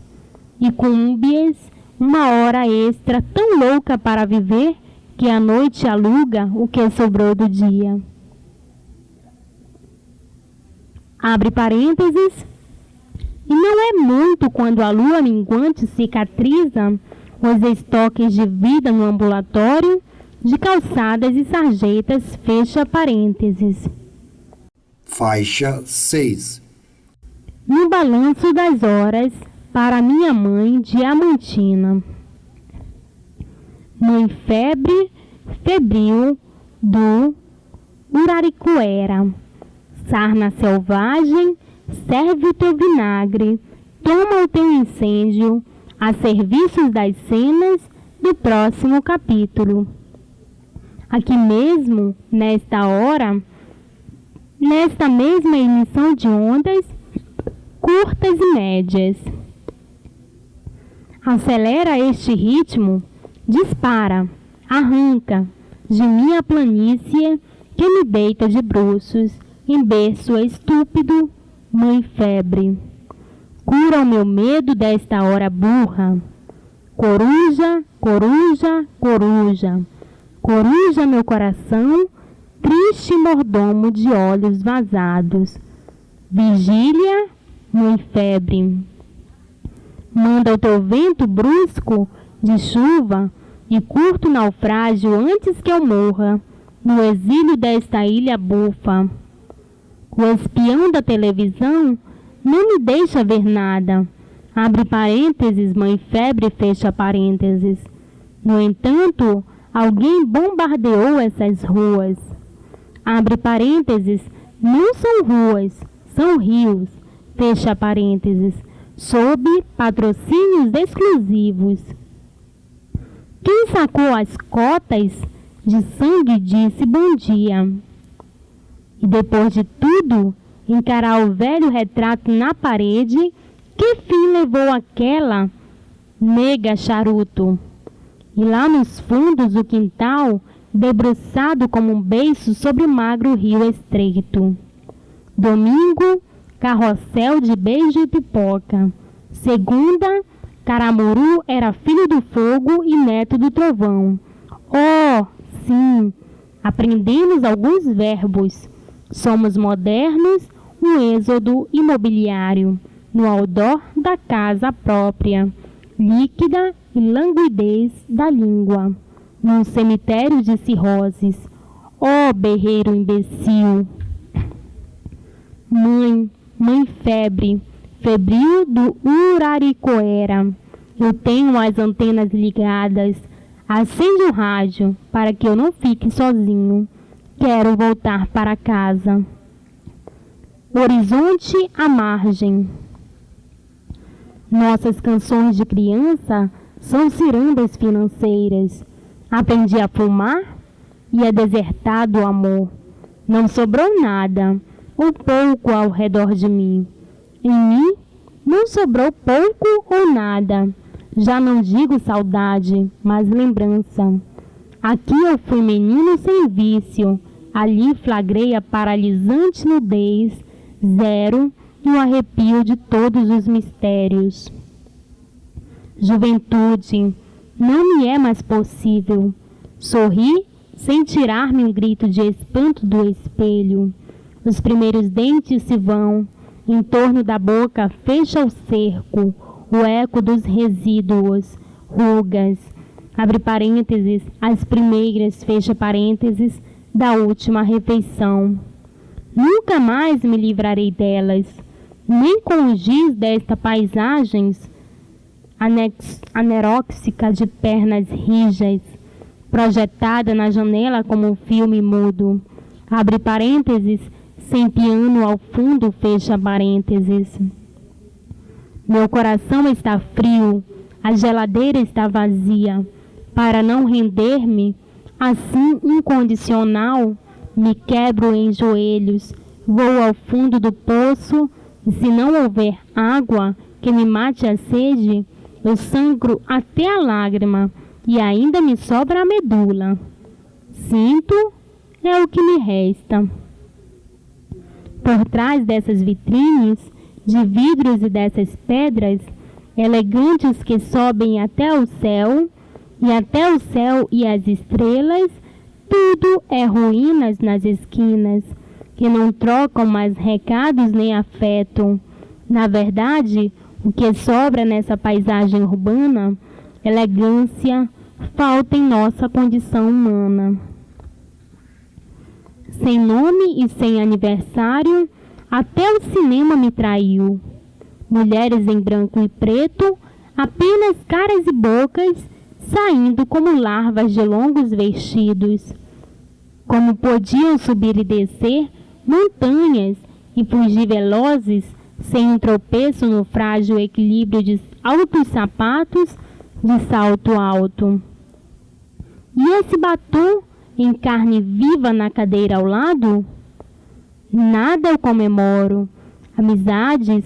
S3: e cúmbias, uma hora extra tão louca para viver que a noite aluga o que sobrou do dia. Abre parênteses. E não é muito quando a lua minguante cicatriza os estoques de vida no ambulatório, de calçadas e sarjetas, fecha parênteses.
S2: Faixa 6.
S3: No balanço das horas, para minha mãe diamantina. Mãe febril do Uraricoera. Sarna selvagem, serve o teu vinagre, toma o teu incêndio, a serviços das cenas do próximo capítulo. Aqui mesmo, nesta hora, nesta mesma emissão de ondas, curtas e médias. Acelera este ritmo, dispara, arranca de minha planície que me deita de bruços em berço estúpido, mãe febre. Cura o meu medo desta hora burra. Coruja, coruja, coruja. Coruja meu coração, triste mordomo de olhos vazados. Vigília, mãe febre. Manda o teu vento brusco de chuva e curto naufrágio antes que eu morra, no exílio desta ilha bufa. O espião da televisão não me deixa ver nada. Abre parênteses, mãe febre, fecha parênteses. No entanto, alguém bombardeou essas ruas. Abre parênteses, não são ruas, são rios, fecha parênteses, sob patrocínios exclusivos. Quem sacou as cotas de sangue disse bom dia. E depois de tudo, encarar o velho retrato na parede, que fim levou aquela nega charuto? E lá nos fundos do quintal, debruçado como um beiço sobre o magro rio estreito. Domingo, carrossel de beijo e pipoca. Segunda, Caramuru era filho do fogo e neto do trovão. Oh, sim, aprendemos alguns verbos. Somos modernos, um êxodo imobiliário, no outdoor da casa própria, líquida e languidez da língua, num cemitério de cirroses. Oh, berreiro imbecil! Mãe febre, febril do Uraricoera. Eu tenho as antenas ligadas. Acende o rádio para que eu não fique sozinho. Quero voltar para casa. Horizonte à margem. Nossas canções de criança são cirandas financeiras. Aprendi a fumar e é desertado o amor. Não sobrou nada, ou pouco ao redor de mim. Em mim não sobrou pouco ou nada. Já não digo saudade, mas lembrança. Aqui eu fui menino sem vício. Ali flagrei a paralisante nudez, zero e o arrepio de todos os mistérios. Juventude, não me é mais possível. Sorri sem tirar-me um grito de espanto do espelho. Os primeiros dentes se vão, em torno da boca fecha o cerco, o eco dos resíduos, rugas. Abre parênteses, as primeiras, fecha parênteses, da última refeição. Nunca mais me livrarei delas, nem com o giz desta paisagens aneróxica de pernas rijas, projetada na janela como um filme mudo. Abre parênteses, sem piano ao fundo, fecha parênteses. Meu coração está frio, a geladeira está vazia. Para não render-me, assim incondicional, me quebro em joelhos, vou ao fundo do poço, e se não houver água que me mate a sede, eu sangro até a lágrima e ainda me sobra a medula. Sinto, é o que me resta. Por trás dessas vitrines de vidros e dessas pedras elegantes que sobem até o céu, e até o céu e as estrelas, tudo é ruínas nas esquinas, que não trocam mais recados nem afeto. Na verdade, o que sobra nessa paisagem urbana, elegância, falta em nossa condição humana. Sem nome e sem aniversário, até o cinema me traiu. Mulheres em branco e preto, apenas caras e bocas, saindo como larvas de longos vestidos. Como podiam subir e descer montanhas e fugir velozes, sem um tropeço no frágil equilíbrio de altos sapatos de salto alto. E esse batom em carne viva na cadeira ao lado? Nada eu comemoro. Amizades,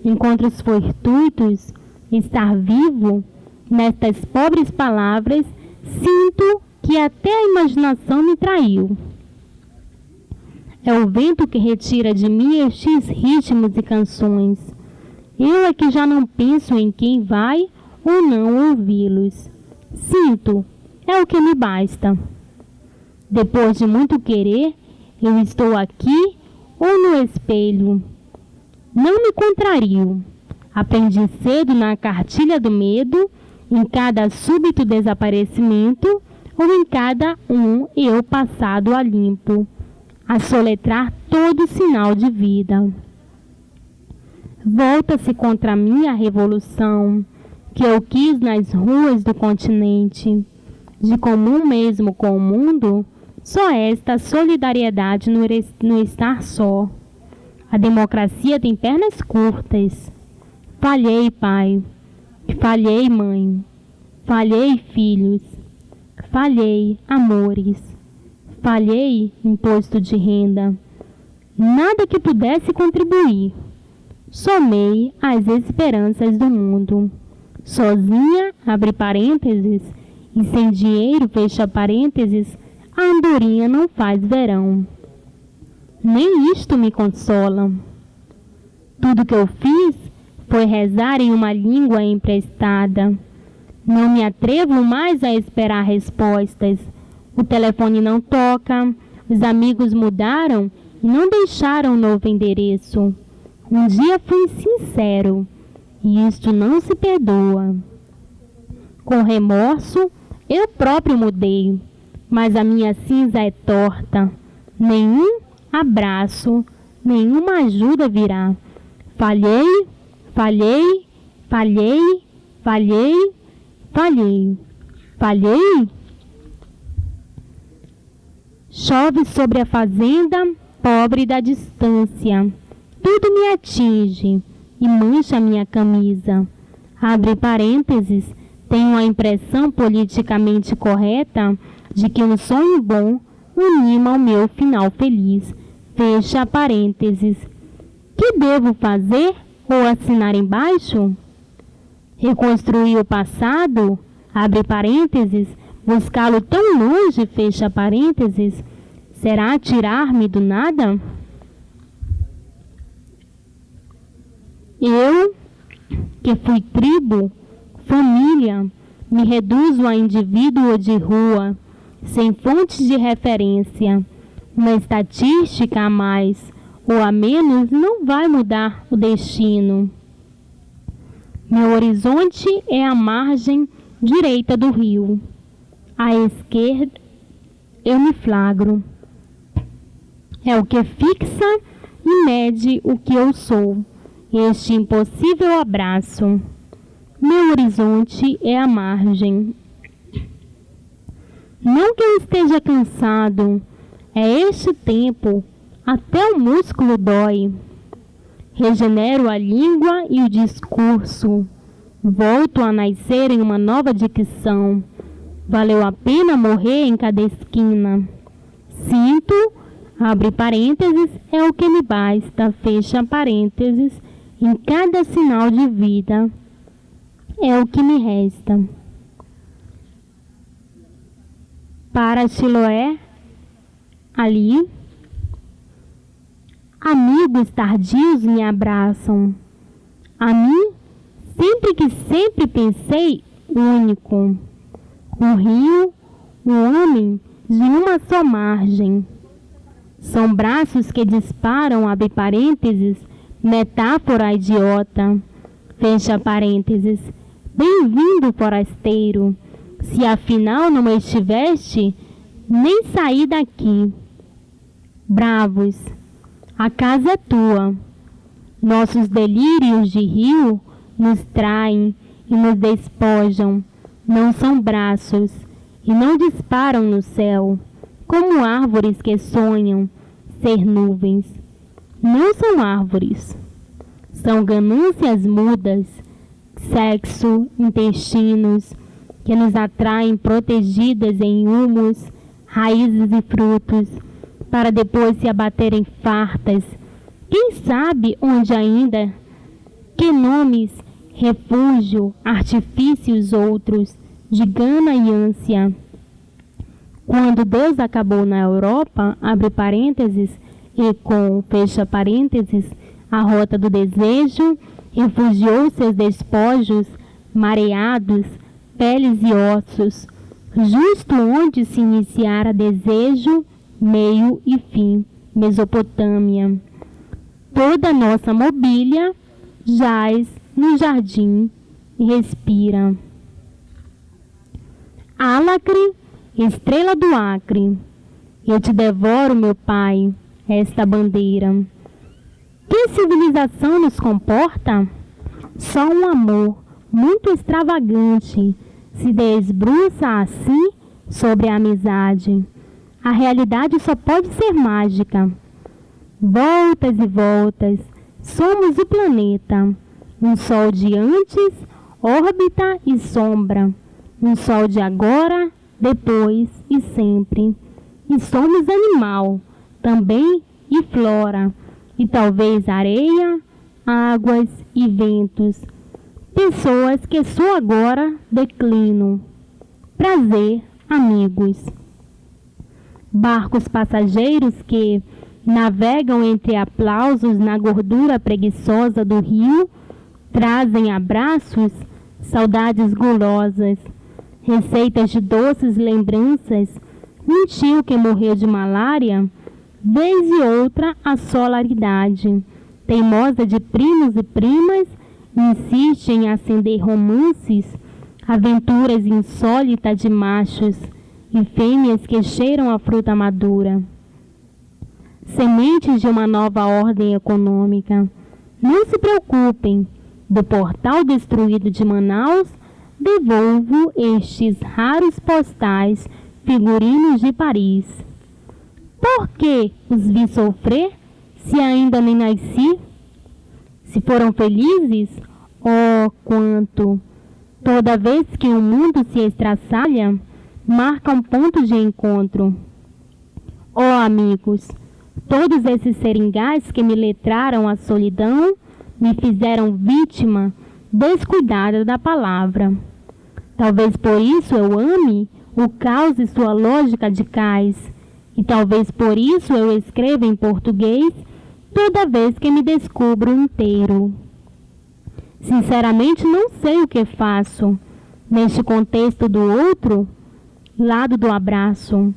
S3: encontros fortuitos, estar vivo, nestas pobres palavras, sinto que até a imaginação me traiu. É o vento que retira de mim estes ritmos e canções. Eu é que já não penso em quem vai ou não ouvi-los. Sinto, é o que me basta. Depois de muito querer, eu estou aqui ou no espelho. Não me contrario. Aprendi cedo na cartilha do medo, em cada súbito desaparecimento, ou em cada eu passado a limpo, a soletrar todo sinal de vida. Volta-se contra mim a revolução que eu quis nas ruas do continente. De comum mesmo com o mundo, só esta solidariedade no estar só. A democracia tem pernas curtas. Falhei, pai. Falhei, mãe. Falhei, filhos. Falhei, amores. Falhei, imposto de renda. Nada que pudesse contribuir. Somei as esperanças do mundo. Sozinha, abre parênteses, e sem dinheiro, fecha parênteses, a andorinha não faz verão. Nem isto me consola. Tudo que eu fiz foi rezar em uma língua emprestada. Não me atrevo mais a esperar respostas. O telefone não toca, os amigos mudaram e não deixaram novo endereço. Um dia fui sincero, e isto não se perdoa. Com remorso, eu próprio mudei, mas a minha cinza é torta. Nenhum abraço, nenhuma ajuda virá. Falhei, falhei, falhei, falhei, falhei, falhei. Chove sobre a fazenda, pobre da distância. Tudo me atinge e mancha minha camisa. Abre parênteses, tenho a impressão politicamente correta de que um sonho bom anima o meu final feliz. Fecha parênteses. Que devo fazer ou assinar embaixo? Reconstruir o passado? Abre parênteses. Buscá-lo tão longe? Fecha parênteses. Será tirar-me do nada? Eu, que fui tribo, família, me reduzo a indivíduo de rua, sem fontes de referência. Uma estatística a mais ou a menos não vai mudar o destino. Meu horizonte é a margem direita do rio. À esquerda, eu me flagro. É o que fixa e mede o que eu sou. Este impossível abraço. meu horizonte é a margem. Não que eu esteja cansado, é este tempo, até o músculo dói. Regenero a língua e o discurso, volto a nascer em uma nova dicção. Valeu a pena morrer em cada esquina. Sinto, abre parênteses, é o que me basta, fecha parênteses, em cada sinal de vida, é o que me resta. Para Siloé, ali, amigos tardios me abraçam. A mim, sempre pensei único. Um rio, um homem de uma só margem. São braços que disparam, abre parênteses, metáfora idiota, fecha parênteses. Bem-vindo, forasteiro. Se afinal não estiveste, nem saí daqui. Bravos, a casa é tua. Nossos delírios de rio nos traem e nos despojam. Não são braços e não disparam no céu, como árvores que sonham ser nuvens. Não são árvores, são ganâncias mudas, sexo, intestinos, que nos atraem protegidas em humus, raízes e frutos, para depois se abaterem fartas. Quem sabe onde ainda? Que nomes, refúgio, artifícios outros, de gana e ânsia. Quando Deus acabou na Europa, abre parênteses, e com, fecha parênteses, a rota do desejo, refugiou seus despojos, mareados, peles e ossos, justo onde se iniciara desejo, meio e fim, Mesopotâmia. Toda nossa mobília jaz no jardim e respira. Álacre, estrela do Acre, eu te devoro, meu pai, esta bandeira. Que civilização nos comporta? Só um amor muito extravagante se desbruça assim sobre a amizade. A realidade só pode ser mágica. Voltas e voltas, somos o planeta. Um sol de antes, órbita e sombra. Um sol de agora, depois e sempre. E somos animal, também e flora. E talvez areia, águas e ventos. Pessoas que só agora declino. Prazer, amigos. Barcos passageiros que navegam entre aplausos na gordura preguiçosa do rio, trazem abraços, saudades gulosas, receitas de doces lembranças, um tio que morreu de malária, vez e outra a solaridade, teimosa de primos e primas, insiste em acender romances, aventuras insólitas de machos e fêmeas que cheiram a fruta madura. Sementes de uma nova ordem econômica. Não se preocupem, do portal destruído de Manaus, devolvo estes raros postais figurinos de Paris. Por que os vi sofrer, se ainda nem nasci? Se foram felizes, oh, quanto! Toda vez que o mundo se estraçalha, marca um ponto de encontro. Oh, amigos, todos esses seringais que me letraram a solidão, me fizeram vítima descuidada da palavra. Talvez por isso eu ame o caos e sua lógica de cais, e talvez por isso eu escreva em português toda vez que me descubro inteiro. Sinceramente, não sei o que faço neste contexto do outro lado do abraço,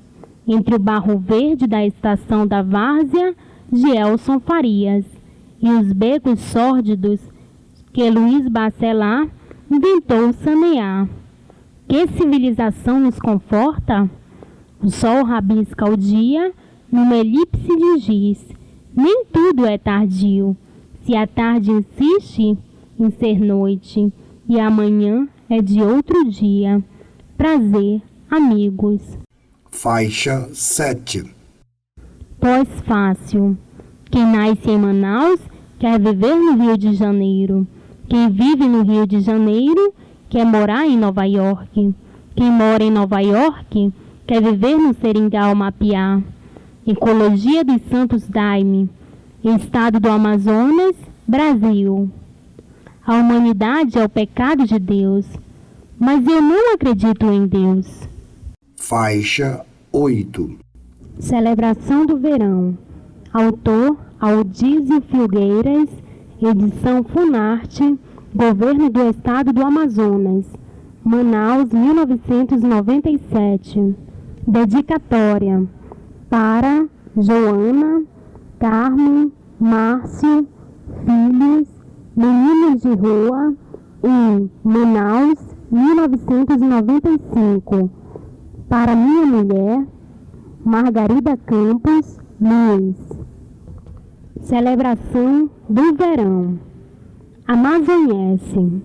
S3: entre o barro verde da estação da Várzea de Elson Farias e os becos sórdidos que Luiz Bacelar inventou sanear. Que civilização nos conforta? O sol rabisca o dia numa elipse de giz. Nem tudo é tardio. Se a tarde insiste em ser noite, e amanhã é de outro dia. Prazer, amigos.
S2: Faixa 7.
S3: Pós-fácil. Quem nasce em Manaus quer viver no Rio de Janeiro. Quem vive no Rio de Janeiro quer morar em Nova York. Quem mora em Nova York quer viver no Seringal Mapiá. Ecologia dos Santos Daime. Estado do Amazonas, Brasil. A humanidade é o pecado de Deus, mas eu não acredito em Deus.
S2: Faixa 8.
S3: Celebração do Verão. Autor Aldísio Filgueiras. Edição Funarte, Governo do Estado do Amazonas, Manaus, 1997. Dedicatória para Joana, Carmen, Márcio, filhos, meninos de rua, em Manaus, 1995. Para minha mulher, Margarida Campos Luiz. Celebração do verão. Amazonense.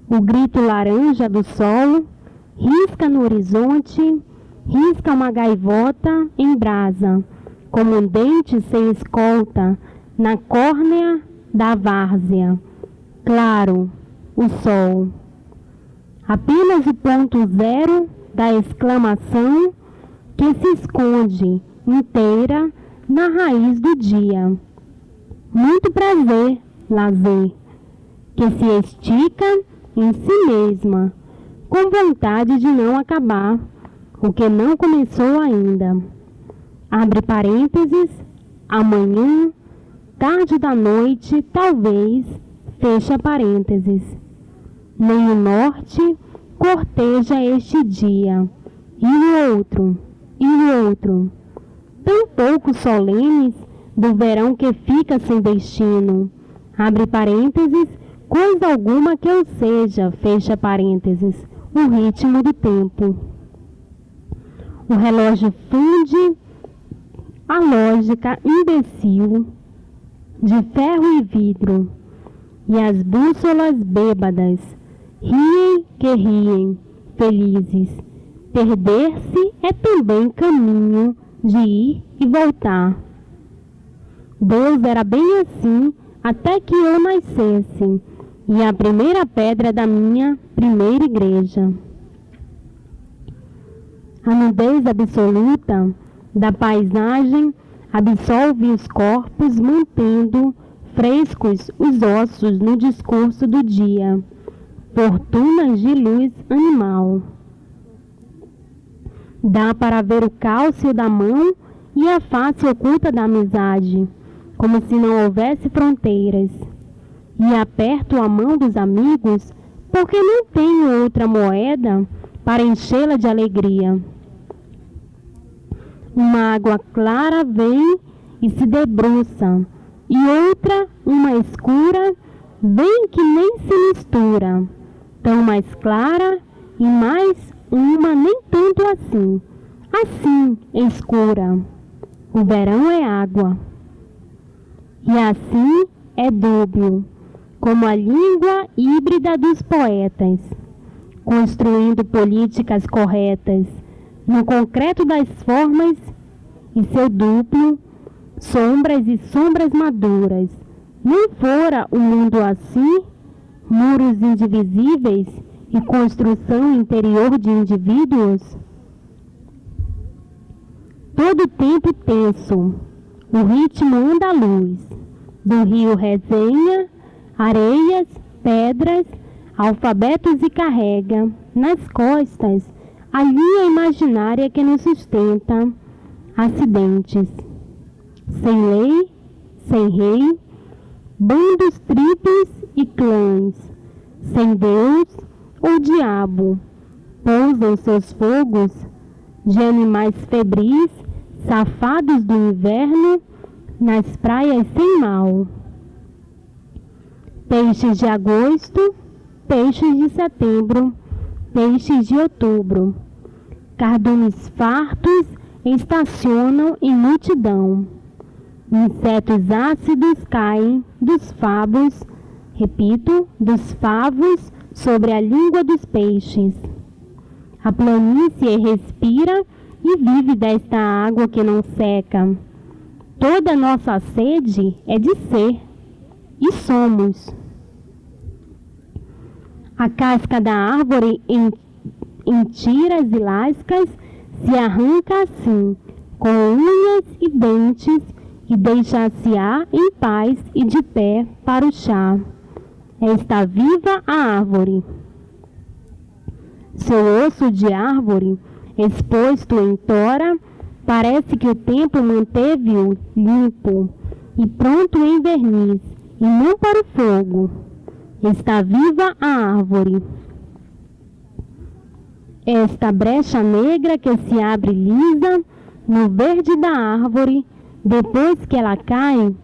S3: O grito laranja do sol risca no horizonte, risca uma gaivota em brasa, como um dente sem escolta na córnea da várzea. Claro, o sol. Apenas o ponto zero da exclamação que se esconde inteira na raiz do dia. Muito prazer, lazer, que se estica em si mesma, com vontade de não acabar o que não começou ainda. Abre parênteses, amanhã, tarde da noite, talvez, fecha parênteses. Nem o norte corteja este dia, e o outro, tão pouco solenes do verão que fica sem destino. Abre parênteses, coisa alguma que eu seja, fecha parênteses, o ritmo do tempo. O relógio funde a lógica imbecil de ferro e vidro, e as bússolas bêbadas riem que riem, felizes. Perder-se é também caminho de ir e voltar. Deus era bem assim até que eu nascesse, e a primeira pedra da minha primeira igreja. A nudez absoluta da paisagem absolve os corpos, mantendo frescos os ossos no discurso do dia. Fortunas de luz animal. Dá para ver o cálcio da mão e a face oculta da amizade, como se não houvesse fronteiras. E aperto a mão dos amigos, porque não tenho outra moeda para enchê-la de alegria. Uma água clara vem e se debruça, e outra, uma escura, vem que nem se mistura, tão mais clara e mais uma nem tanto assim escura. O verão é água, e assim é dúbio, como a língua híbrida dos poetas, construindo políticas corretas no concreto das formas e seu duplo, sombras e sombras maduras. Não fora o mundo assim, muros indivisíveis e construção interior de indivíduos? Todo tempo tenso, o ritmo andaluz, do rio resenha, areias, pedras, alfabetos e carrega, nas costas, a linha imaginária que nos sustenta, acidentes. Sem lei, sem rei, bandos, tribos e clãs, sem Deus ou diabo, pousam seus fogos de animais febris, safados do inverno, nas praias sem mal. Peixes de agosto, peixes de setembro, peixes de outubro. Cardumes fartos estacionam em multidão. Insetos ácidos caem dos favos Repito, dos favos sobre a língua dos peixes. A planície respira e vive desta água que não seca. Toda nossa sede é de ser, e somos. A casca da árvore em tiras e lascas se arranca assim, com unhas e dentes, e deixa-se-á em paz e de pé para o chá. Está viva a árvore. Seu osso de árvore, exposto em tora, parece que o tempo manteve-o limpo e pronto em verniz, e não para o fogo. Está viva a árvore. Esta brecha negra que se abre lisa no verde da árvore, depois que ela cai,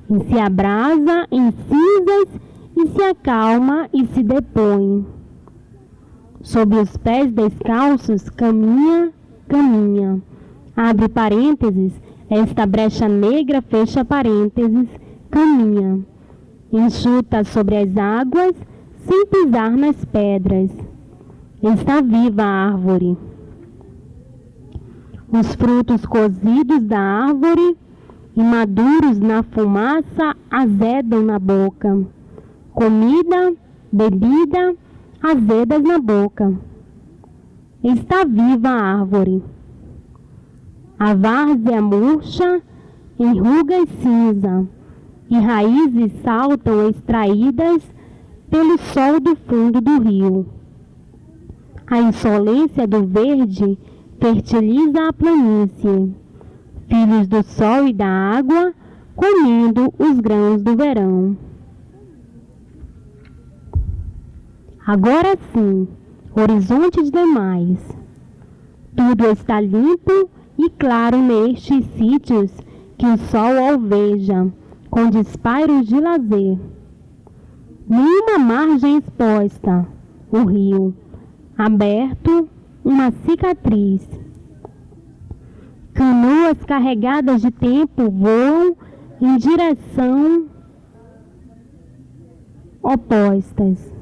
S3: e se abrasa em cinzas, e se acalma e se depõe. Sob os pés descalços caminha, caminha. Abre parênteses, esta brecha negra fecha parênteses, caminha. Enxuta sobre as águas, sem pisar nas pedras. Está viva a árvore. Os frutos cozidos da árvore e maduros na fumaça azedam na boca. Comida, bebida, azedas na boca. Está viva a árvore. A várzea murcha, enruga e cinza, e raízes saltam extraídas pelo sol do fundo do rio. A insolência do verde fertiliza a planície, filhos do sol e da água, comendo os grãos do verão. Agora sim, horizontes demais. Tudo está limpo e claro nestes sítios que o sol alveja, com despairos de lazer. Nenhuma margem exposta, o rio, aberto, uma cicatriz. Canoas carregadas de tempo voam em direção opostas.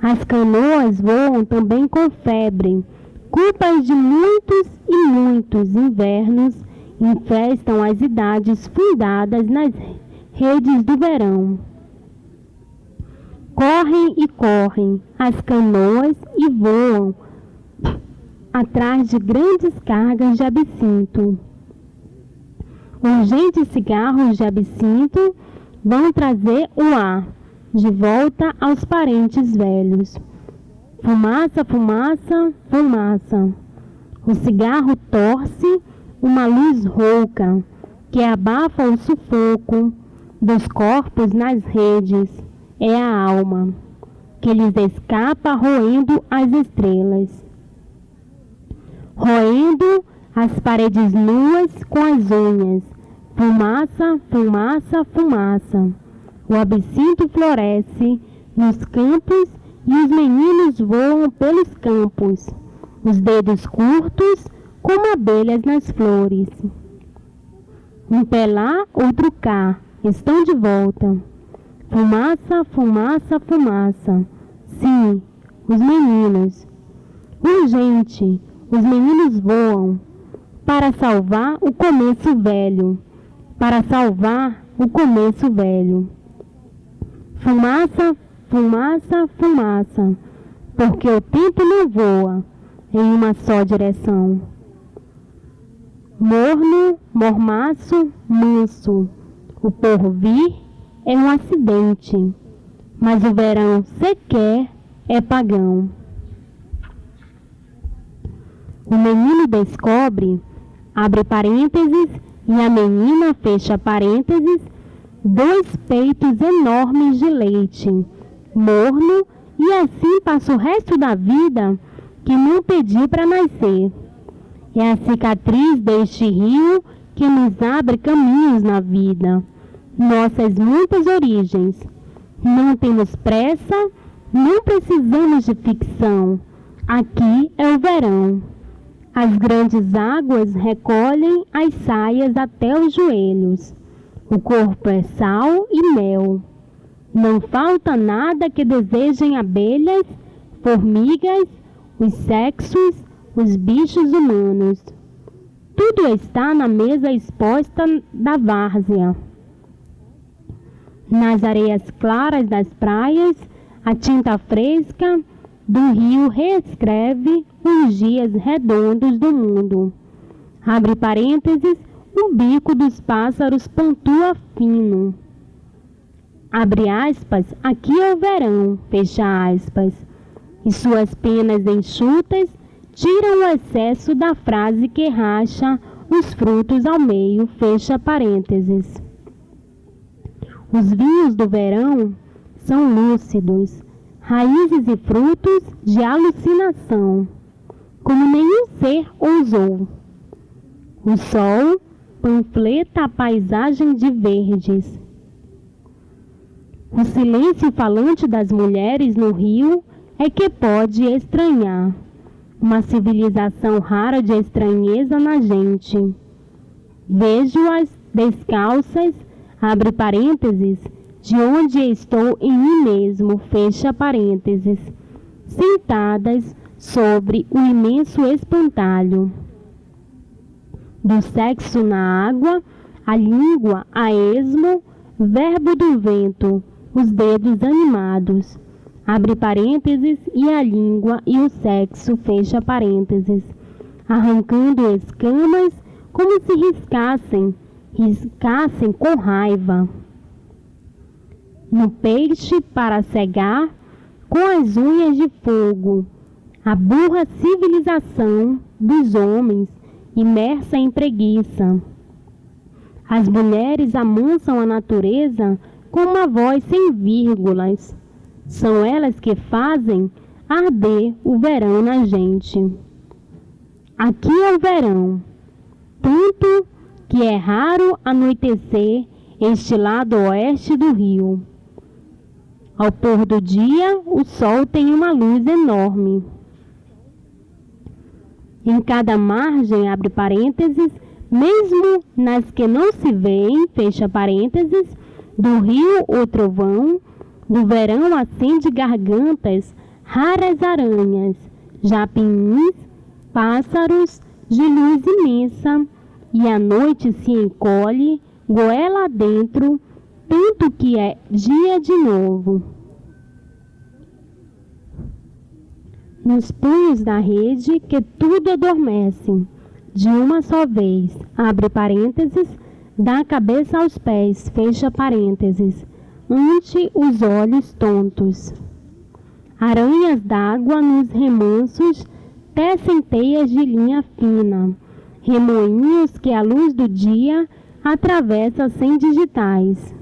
S3: As canoas voam também com febre. Culpas de muitos e muitos invernos infestam as idades fundadas nas redes do verão. Correm e correm as canoas e voam atrás de grandes cargas de absinto. Urgentes cigarros de absinto vão trazer o ar de volta aos parentes velhos. Fumaça, fumaça, fumaça. O cigarro torce uma luz rouca que abafa o sufoco dos corpos nas redes. É a alma que lhes escapa roendo as estrelas, roendo as paredes nuas com as unhas. Fumaça, fumaça, fumaça. O absinto floresce nos campos e os meninos voam pelos campos, os dedos curtos como abelhas nas flores. Um pé lá, outro cá, estão de volta. Fumaça, fumaça, fumaça. Sim, os meninos. Urgente, os meninos voam para salvar o começo velho, para salvar o começo velho. Fumaça, fumaça, fumaça, porque o tempo não voa em uma só direção. Morno, mormaço, manso, o porvir é um acidente, mas o verão sequer é pagão. O menino descobre, abre parênteses, e a menina fecha parênteses, 2 peitos enormes de leite, morno, e assim passa o resto da vida que não pediu para nascer. É a cicatriz deste rio que nos abre caminhos na vida, nossas muitas origens. Não temos pressa, não precisamos de ficção. Aqui é o verão. As grandes águas recolhem as saias até os joelhos. O corpo é sal e mel. Não falta nada que desejem abelhas, formigas, os sexos, os bichos humanos. Tudo está na mesa exposta da várzea. Nas areias claras das praias, a tinta fresca do rio reescreve os dias redondos do mundo. Abre parênteses, o bico dos pássaros pontua fino. Abre aspas, aqui é o verão, fecha aspas. E suas penas enxutas tiram o excesso da frase que racha os frutos ao meio, fecha parênteses. Os vinhos do verão são lúcidos, raízes e frutos de alucinação, como nenhum ser ousou. O sol panfleta a paisagem de verdes. O silêncio falante das mulheres no rio é que pode estranhar, uma civilização rara de estranheza na gente. Vejo-as descalças, abre parênteses, de onde estou em mim mesmo, fecha parênteses, sentadas sobre o imenso espantalho. Do sexo na água, a língua a esmo, verbo do vento, os dedos animados, abre parênteses, e a língua e o sexo, fecha parênteses, arrancando escamas como se riscassem com raiva. No peixe para cegar, com as unhas de fogo, a burra civilização dos homens, imersa em preguiça. As mulheres amansam a natureza com uma voz sem vírgulas. São elas que fazem arder o verão na gente. Aqui é o verão, tanto que é raro anoitecer este lado oeste do rio. Ao pôr do dia, o sol tem uma luz enorme. Em cada margem, abre parênteses, mesmo nas que não se veem, fecha parênteses, do rio o trovão, do verão acende gargantas, raras aranhas, japins, pássaros de luz imensa, e a noite se encolhe, goela adentro, tanto que é dia de novo. Nos punhos da rede que tudo adormece, de uma só vez, abre parênteses, da cabeça aos pés, fecha parênteses, ante os olhos tontos. Aranhas d'água nos remansos tecem teias de linha fina, remoinhos que a luz do dia atravessa sem digitais.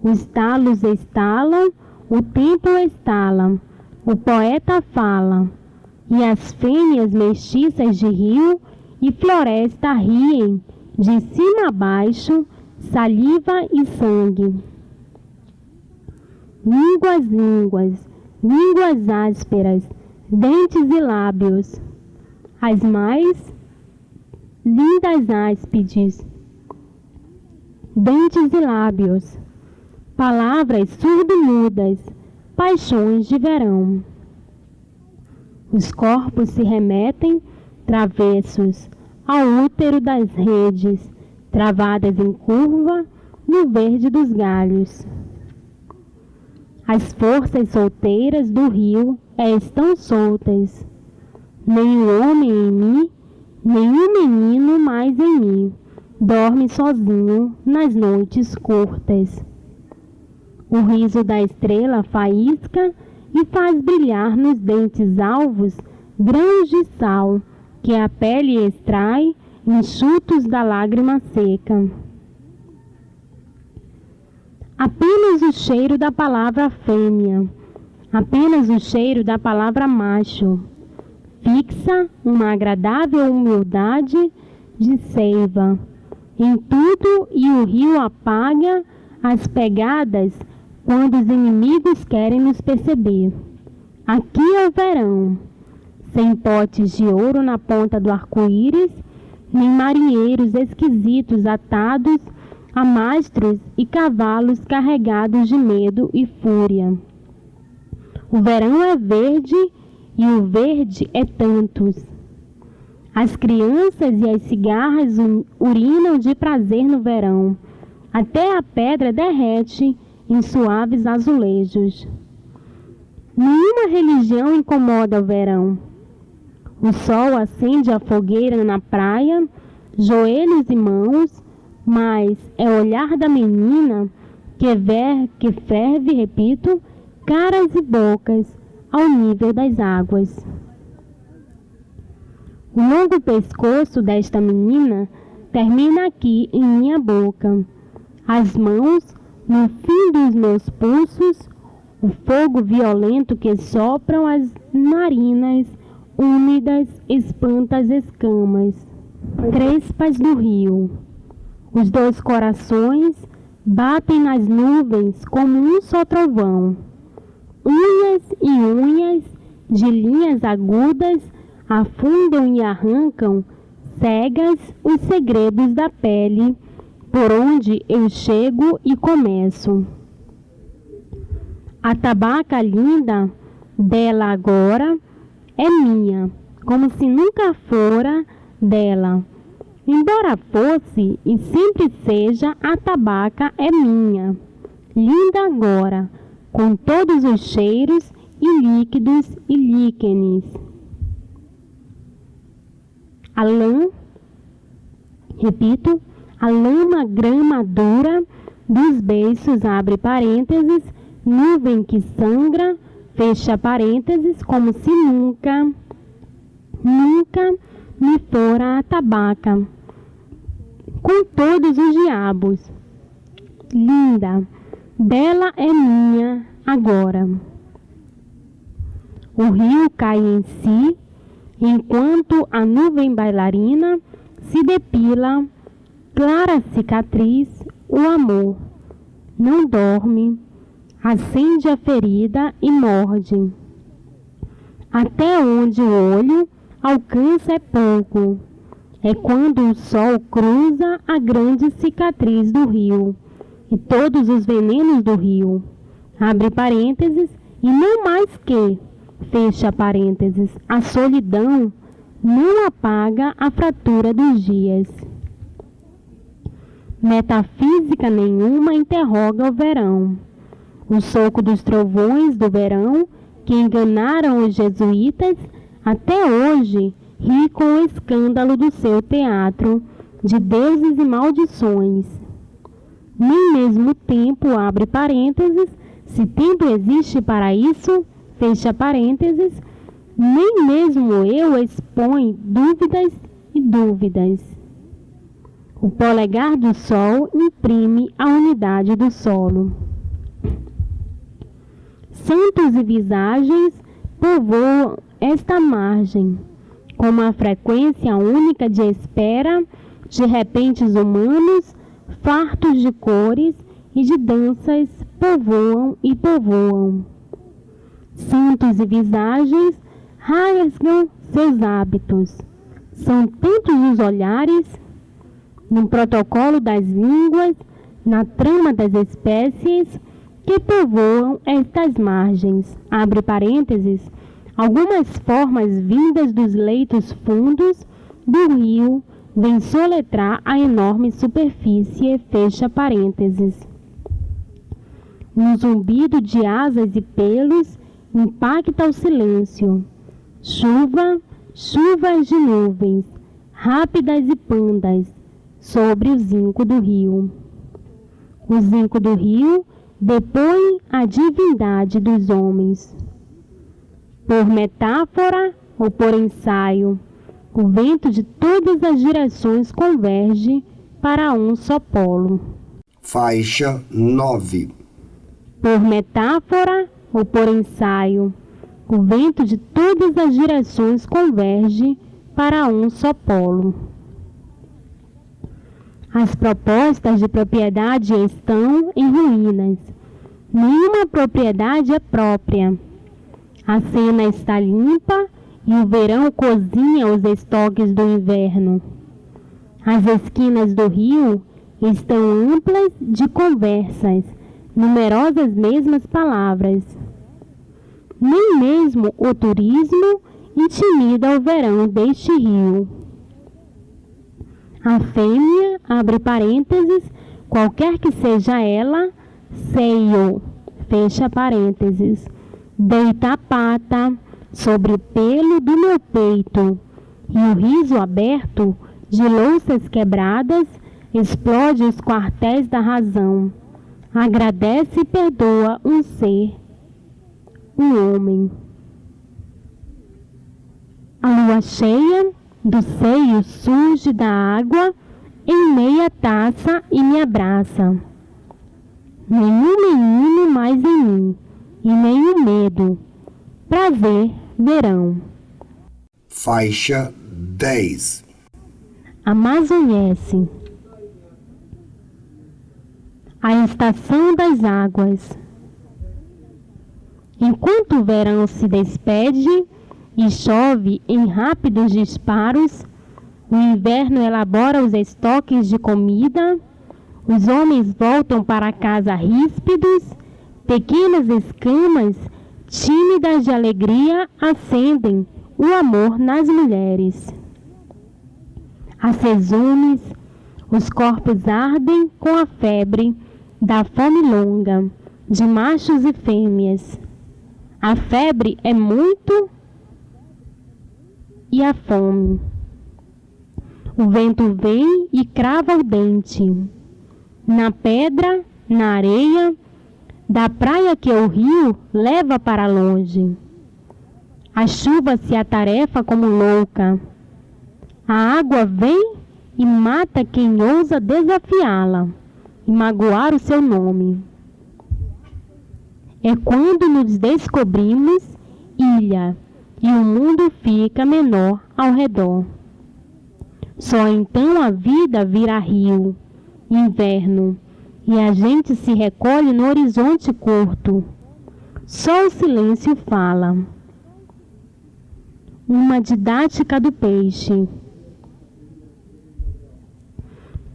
S3: Os talos estalam, o tempo estala, o poeta fala, e as fêmeas mestiças de rio e floresta riem, de cima a baixo, saliva e sangue. Línguas ásperas, dentes e lábios, as mais lindas áspides, dentes e lábios, palavras surdo-mudas, paixões de verão. Os corpos se remetem, travessos, ao útero das redes, travadas em curva no verde dos galhos. As forças solteiras do rio estão soltas. Nenhum homem em mim, nenhum menino mais em mim, dorme sozinho nas noites curtas. O riso da estrela faísca e faz brilhar nos dentes alvos grãos de sal que a pele extrai, enxutos da lágrima seca. Apenas o cheiro da palavra fêmea, apenas o cheiro da palavra macho, fixa uma agradável humildade de seiva em tudo, e o rio apaga as pegadas quando os inimigos querem nos perceber. Aqui é o verão, sem potes de ouro na ponta do arco-íris, nem marinheiros esquisitos atados mastros e cavalos carregados de medo e fúria. O verão é verde e o verde é tantos. As crianças e as cigarras urinam de prazer no verão. Até a pedra derrete em suaves azulejos. Nenhuma religião incomoda o verão. O sol acende a fogueira na praia, joelhos e mãos, mas é o olhar da menina que ferve, repito, caras e bocas ao nível das águas. O longo pescoço desta menina termina aqui em minha boca. As mãos no fim dos meus pulsos, o fogo violento que sopram as narinas úmidas espanta as escamas crespas do rio. Os dois corações batem nas nuvens como um só trovão. Unhas e unhas de linhas agudas afundam e arrancam cegas os segredos da pele, por onde eu chego e começo. A tabaca linda dela agora é minha, como se nunca fora dela. Embora fosse e sempre seja, a tabaca é minha, linda agora, com todos os cheiros e líquidos e líquenes. A lã, repito, a lama grama dura dos beiços, abre parênteses, nuvem que sangra, fecha parênteses, como se nunca me fora a tabaca, com todos os diabos. Linda, dela é minha agora. O rio cai em si, enquanto a nuvem bailarina se depila, clara cicatriz, o amor não dorme, acende a ferida e morde. Até onde o olho alcança é pouco. É quando o sol cruza a grande cicatriz do rio e todos os venenos do rio. Abre parênteses, e não mais que, fecha parênteses, a solidão não apaga a fratura dos dias. Metafísica nenhuma interroga o verão. O soco dos trovões do verão, que enganaram os jesuítas, até hoje ri com o escândalo do seu teatro de deuses e maldições. Nem mesmo o tempo, abre parênteses, se tempo existe para isso, fecha parênteses, nem mesmo eu expõe dúvidas e dúvidas. O polegar do sol imprime a unidade do solo. Santos e visagens povoam esta margem, com uma frequência única de espera de repentes humanos, fartos de cores e de danças, povoam e povoam. Santos e visagens rasgam seus hábitos. São tantos os olhares, no protocolo das línguas, na trama das espécies, que povoam estas margens. Abre parênteses, algumas formas vindas dos leitos fundos do rio vêm soletrar a enorme superfície, fecha parênteses. Um zumbido de asas e pelos impacta o silêncio. Chuva, chuvas de nuvens, rápidas e pandas, sobre o zinco do rio. O zinco do rio depõe a divindade dos homens. Por metáfora ou por ensaio, o vento de todas as direções converge para um só polo.
S2: Faixa 9.
S3: Por metáfora ou por ensaio, o vento de todas as direções converge para um só polo. As propostas de propriedade estão em ruínas. Nenhuma propriedade é própria. A cena está limpa e o verão cozinha os estoques do inverno. As esquinas do rio estão amplas de conversas, numerosas mesmas palavras. Nem mesmo o turismo intimida o verão deste rio. A fêmea, abre parênteses, qualquer que seja ela, seio, fecha parênteses, deita a pata sobre o pelo do meu peito, e o riso aberto de louças quebradas explode os quartéis da razão. Agradece e perdoa um ser, um homem. A lua cheia do seio surge da água em meia taça e me abraça. Nenhum menino mais em mim, e nenhum medo. Prazer, verão.
S2: Faixa 10.
S3: Amazonense. A estação das águas. Enquanto o verão se despede e chove em rápidos disparos, o inverno elabora os estoques de comida, os homens voltam para casa ríspidos, pequenas escamas tímidas de alegria acendem o amor nas mulheres. Acesumes, os corpos ardem com a febre da fome longa, de machos e fêmeas. A febre é muito e a fome. O vento vem e crava o dente. Na pedra, na areia, da praia que o rio leva para longe. A chuva se atarefa como louca. A água vem e mata quem ousa desafiá-la e magoar o seu nome. É quando nos descobrimos ilha e o mundo fica menor ao redor. Só então a vida vira rio, inverno, e a gente se recolhe no horizonte curto. Só o silêncio fala. Uma didática do peixe.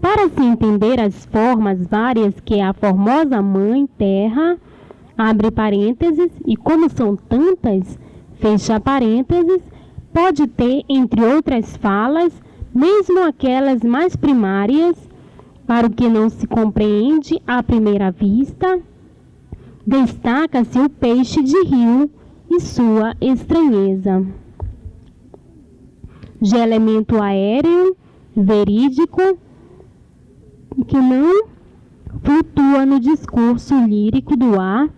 S3: Para se entender as formas várias que a formosa mãe terra, abre parênteses, e como são tantas, fecha parênteses, pode ter, entre outras falas, mesmo aquelas mais primárias, para o que não se compreende à primeira vista, destaca-se o peixe de rio e sua estranheza. De elemento aéreo, verídico, que não flutua no discurso lírico do ar,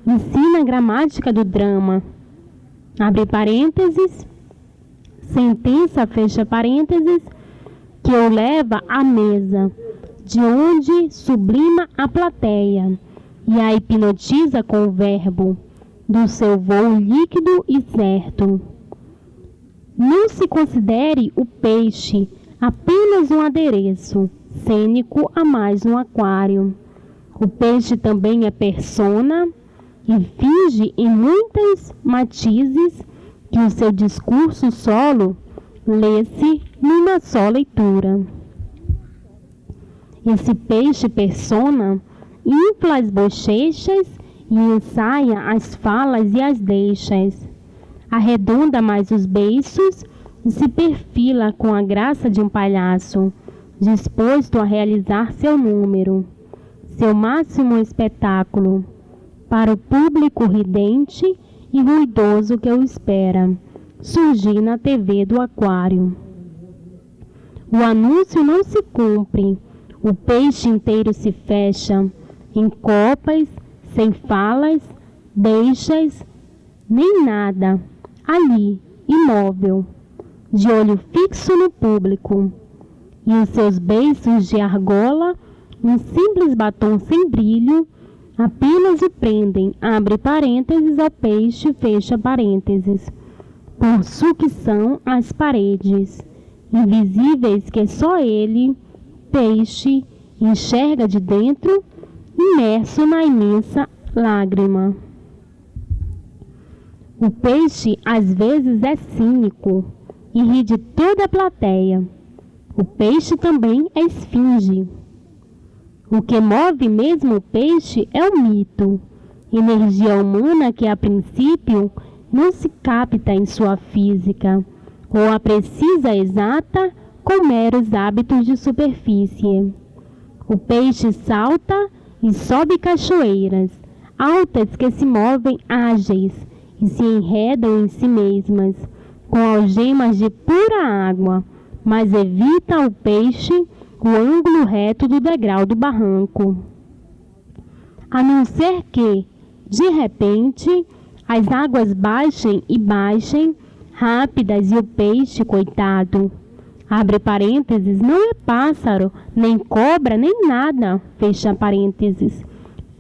S3: ensina a gramática do drama. Abre parênteses, sentença, fecha parênteses, que o leva à mesa, de onde sublima a plateia e a hipnotiza com o verbo do seu voo líquido e certo. Não se considere o peixe apenas um adereço cênico a mais no aquário. O peixe também é persona e finge em muitos matizes que o seu discurso solo lê-se numa só leitura. Esse peixe persona infla as bochechas e ensaia as falas e as deixas. Arredonda mais os beiços e se perfila com a graça de um palhaço, disposto a realizar seu número, seu máximo espetáculo, para o público ridente e ruidoso que o espera, surgir na TV do aquário. O anúncio não se cumpre, o peixe inteiro se fecha, em copas, sem falas, deixas, nem nada, ali, imóvel, de olho fixo no público, e os seus beiços de argola, um simples batom sem brilho, apenas o prendem, abre parênteses, ao peixe, fecha parênteses, por sucção às paredes, invisíveis que só ele, peixe, enxerga de dentro, imerso na imensa lágrima. O peixe às vezes é cínico e ri de toda a plateia. O peixe também é esfinge. O que move mesmo o peixe é o mito, energia humana que a princípio não se capta em sua física, ou a precisa exata com meros hábitos de superfície. O peixe salta e sobe cachoeiras, altas que se movem ágeis e se enredam em si mesmas, com algemas de pura água, mas evita o peixe o ângulo reto do degrau do barranco. A não ser que, de repente, as águas baixem e baixem, rápidas, e o peixe, coitado, abre parênteses, não é pássaro, nem cobra, nem nada, fecha parênteses,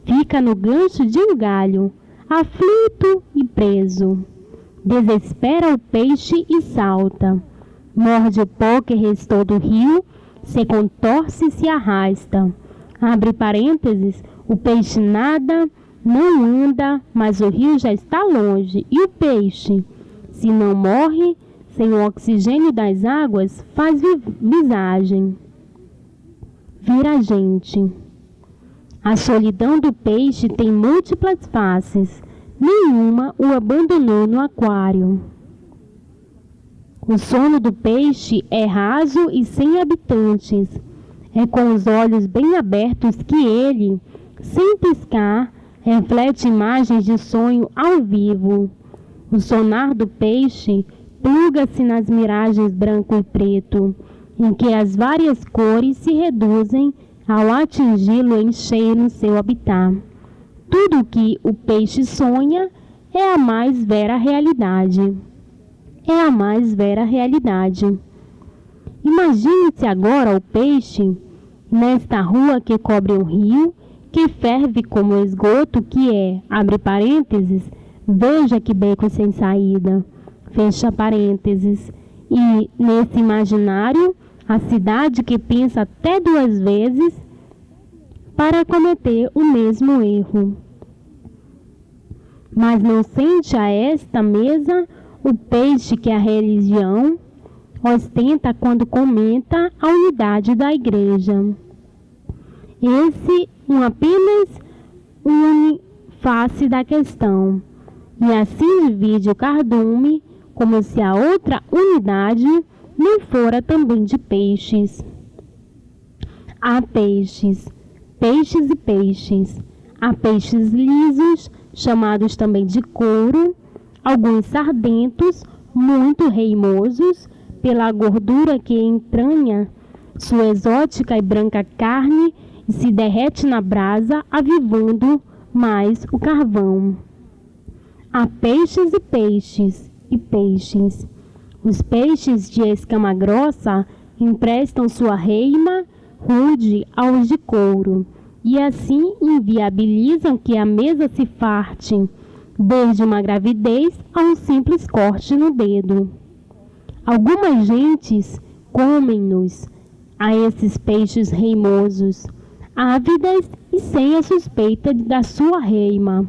S3: fica no gancho de um galho, aflito e preso. Desespera o peixe e salta. Morde o pó que restou do rio, se contorce e se arrasta. Abre parênteses, o peixe nada, não anda, mas o rio já está longe. E o peixe, se não morre, sem o oxigênio das águas, faz visagem. Vira gente. A solidão do peixe tem múltiplas faces. Nenhuma o abandonou no aquário. O sono do peixe é raso e sem habitantes. É com os olhos bem abertos que ele, sem piscar, reflete imagens de sonho ao vivo. O sonar do peixe pluga-se nas miragens branco e preto, em que as várias cores se reduzem ao atingi-lo em cheio no seu habitat. Tudo o que o peixe sonha é a mais vera realidade. É a mais vera realidade. Imagine-se agora o peixe nesta rua que cobre um rio, que ferve como esgoto, que é, abre parênteses, veja que beco sem saída, fecha parênteses, e nesse imaginário, a cidade que pensa até 2 vezes para cometer o mesmo erro. Mas não sente a esta mesa o peixe que a religião ostenta quando comenta a unidade da igreja. Esse apenas une face da questão, e assim divide o cardume, como se a outra unidade não fora também de peixes. Há peixes, peixes e peixes. Há peixes lisos, chamados também de couro, alguns sardentos, muito reimosos, pela gordura que entranha sua exótica e branca carne e se derrete na brasa, avivando mais o carvão. Há peixes e peixes, e peixes. Os peixes de escama grossa emprestam sua reima rude aos de couro, e assim inviabilizam que a mesa se farte, desde uma gravidez a um simples corte no dedo. Algumas gentes comem-nos a esses peixes reimosos, ávidas e sem a suspeita da sua reima.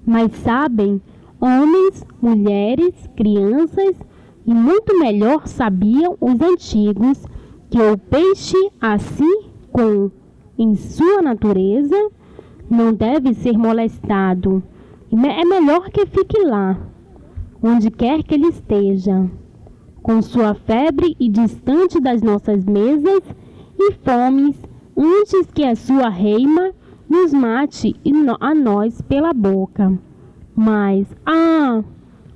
S3: Mas sabem, homens, mulheres, crianças, e muito melhor sabiam os antigos, que o peixe, assim como em sua natureza, não deve ser molestado. É melhor que fique lá, onde quer que ele esteja, com sua febre e distante das nossas mesas e fomes, antes que a sua reima nos mate a nós pela boca. Mas,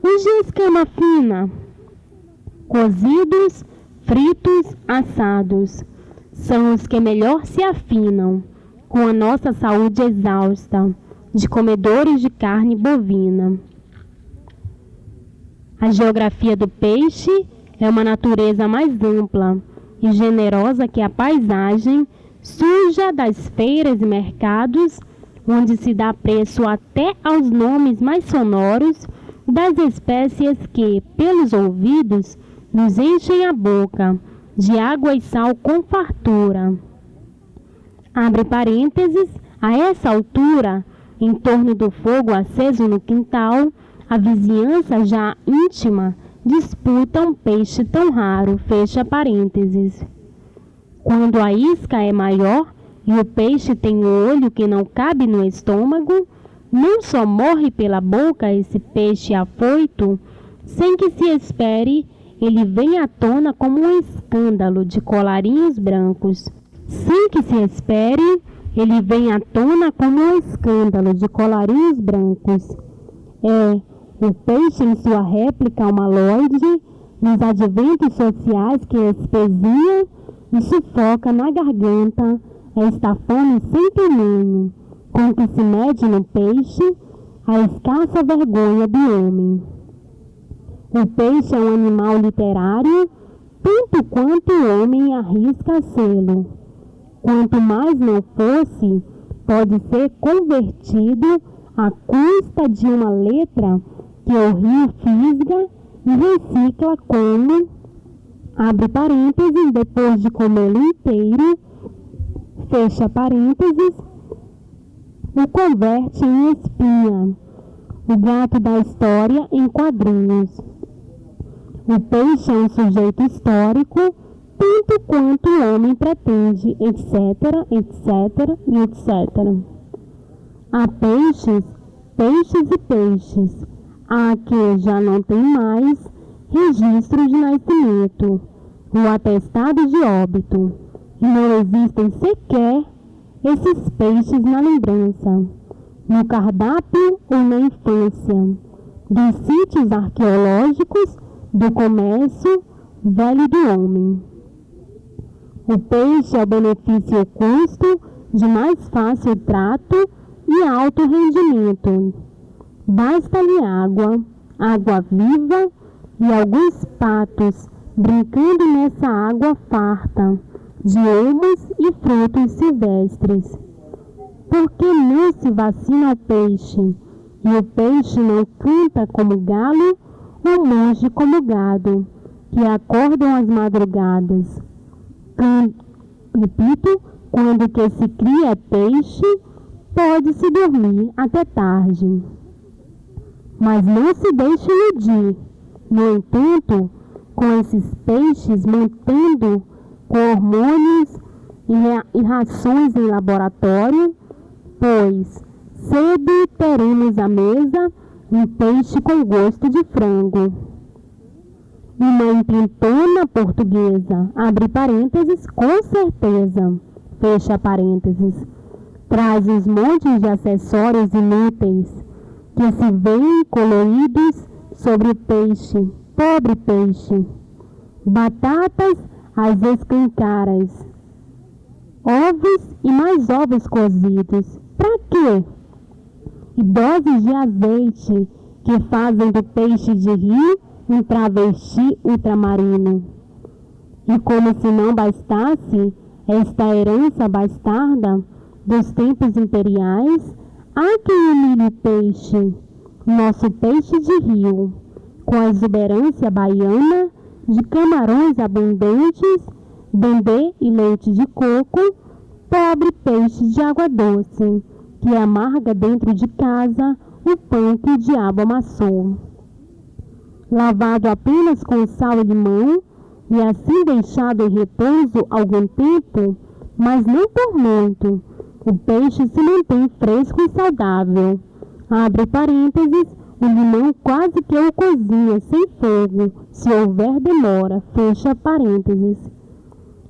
S3: os de escama fina, cozidos, fritos, assados, são os que melhor se afinam com a nossa saúde exausta de comedores de carne bovina. A geografia do peixe é uma natureza mais ampla e generosa que a paisagem suja das feiras e mercados, onde se dá preço até aos nomes mais sonoros das espécies que, pelos ouvidos, nos enchem a boca de água e sal com fartura. Abre parênteses, a essa altura, em torno do fogo aceso no quintal, a vizinhança já íntima disputa um peixe tão raro, fecha parênteses. Quando a isca é maior e o peixe tem um olho que não cabe no estômago, não só morre pela boca esse peixe afoito, sem que se espere, ele vem à tona como um escândalo de colarinhos brancos. Sem que se espere, ele vem à tona como um escândalo de colarinhos brancos. O peixe em sua réplica humanoide, nos adventos sociais que espezinha e sufoca na garganta esta fome sem tamanho, com que se mede no peixe a escassa vergonha do homem. O peixe é um animal literário, tanto quanto o homem arrisca sê-lo. Quanto mais não fosse, pode ser convertido à custa de uma letra que o rio fisga e recicla como, abre parênteses, depois de comê-lo inteiro, fecha parênteses, o converte em espinha, o gato da história em quadrinhos. O peixe é um sujeito histórico, tanto quanto o homem pretende, etc, etc e etc. Há peixes, peixes e peixes. Há que já não tem mais registro de nascimento, o atestado de óbito, e não existem sequer esses peixes na lembrança, no cardápio ou na infância, dos sítios arqueológicos, do comércio velho do homem. O peixe é o benefício custo de mais fácil trato e alto rendimento. Basta-lhe água, água viva e alguns patos brincando nessa água farta de olmos e frutos silvestres. Por que não se vacina o peixe, e o peixe não canta como galo ou muge como gado, que acordam às madrugadas? Repito, quando que se cria peixe, pode-se dormir até tarde. Mas não se deixe iludir. No entanto, com esses peixes montando com hormônios e rações em laboratório, pois cedo teremos à mesa um peixe com gosto de frango. Uma intentona portuguesa, abre parênteses, com certeza, fecha parênteses, traz uns montes de acessórios inúteis que se veem coloridos sobre o peixe, pobre peixe. Batatas às escancaras, ovos e mais ovos cozidos. Para quê? E doses de azeite que fazem do peixe de rio um travesti ultramarino. E como se não bastasse esta herança bastarda dos tempos imperiais, há quem humilhe o peixe, nosso peixe de rio, com a exuberância baiana de camarões abundantes, dendê e leite de coco, pobre peixe de água doce, que amarga dentro de casa o pão que o diabo amassou. Lavado apenas com sal e limão, e assim deixado em repouso algum tempo, mas não por muito, o peixe se mantém fresco e saudável. Abre parênteses, o limão quase que o cozinha sem fogo, se houver demora, fecha parênteses.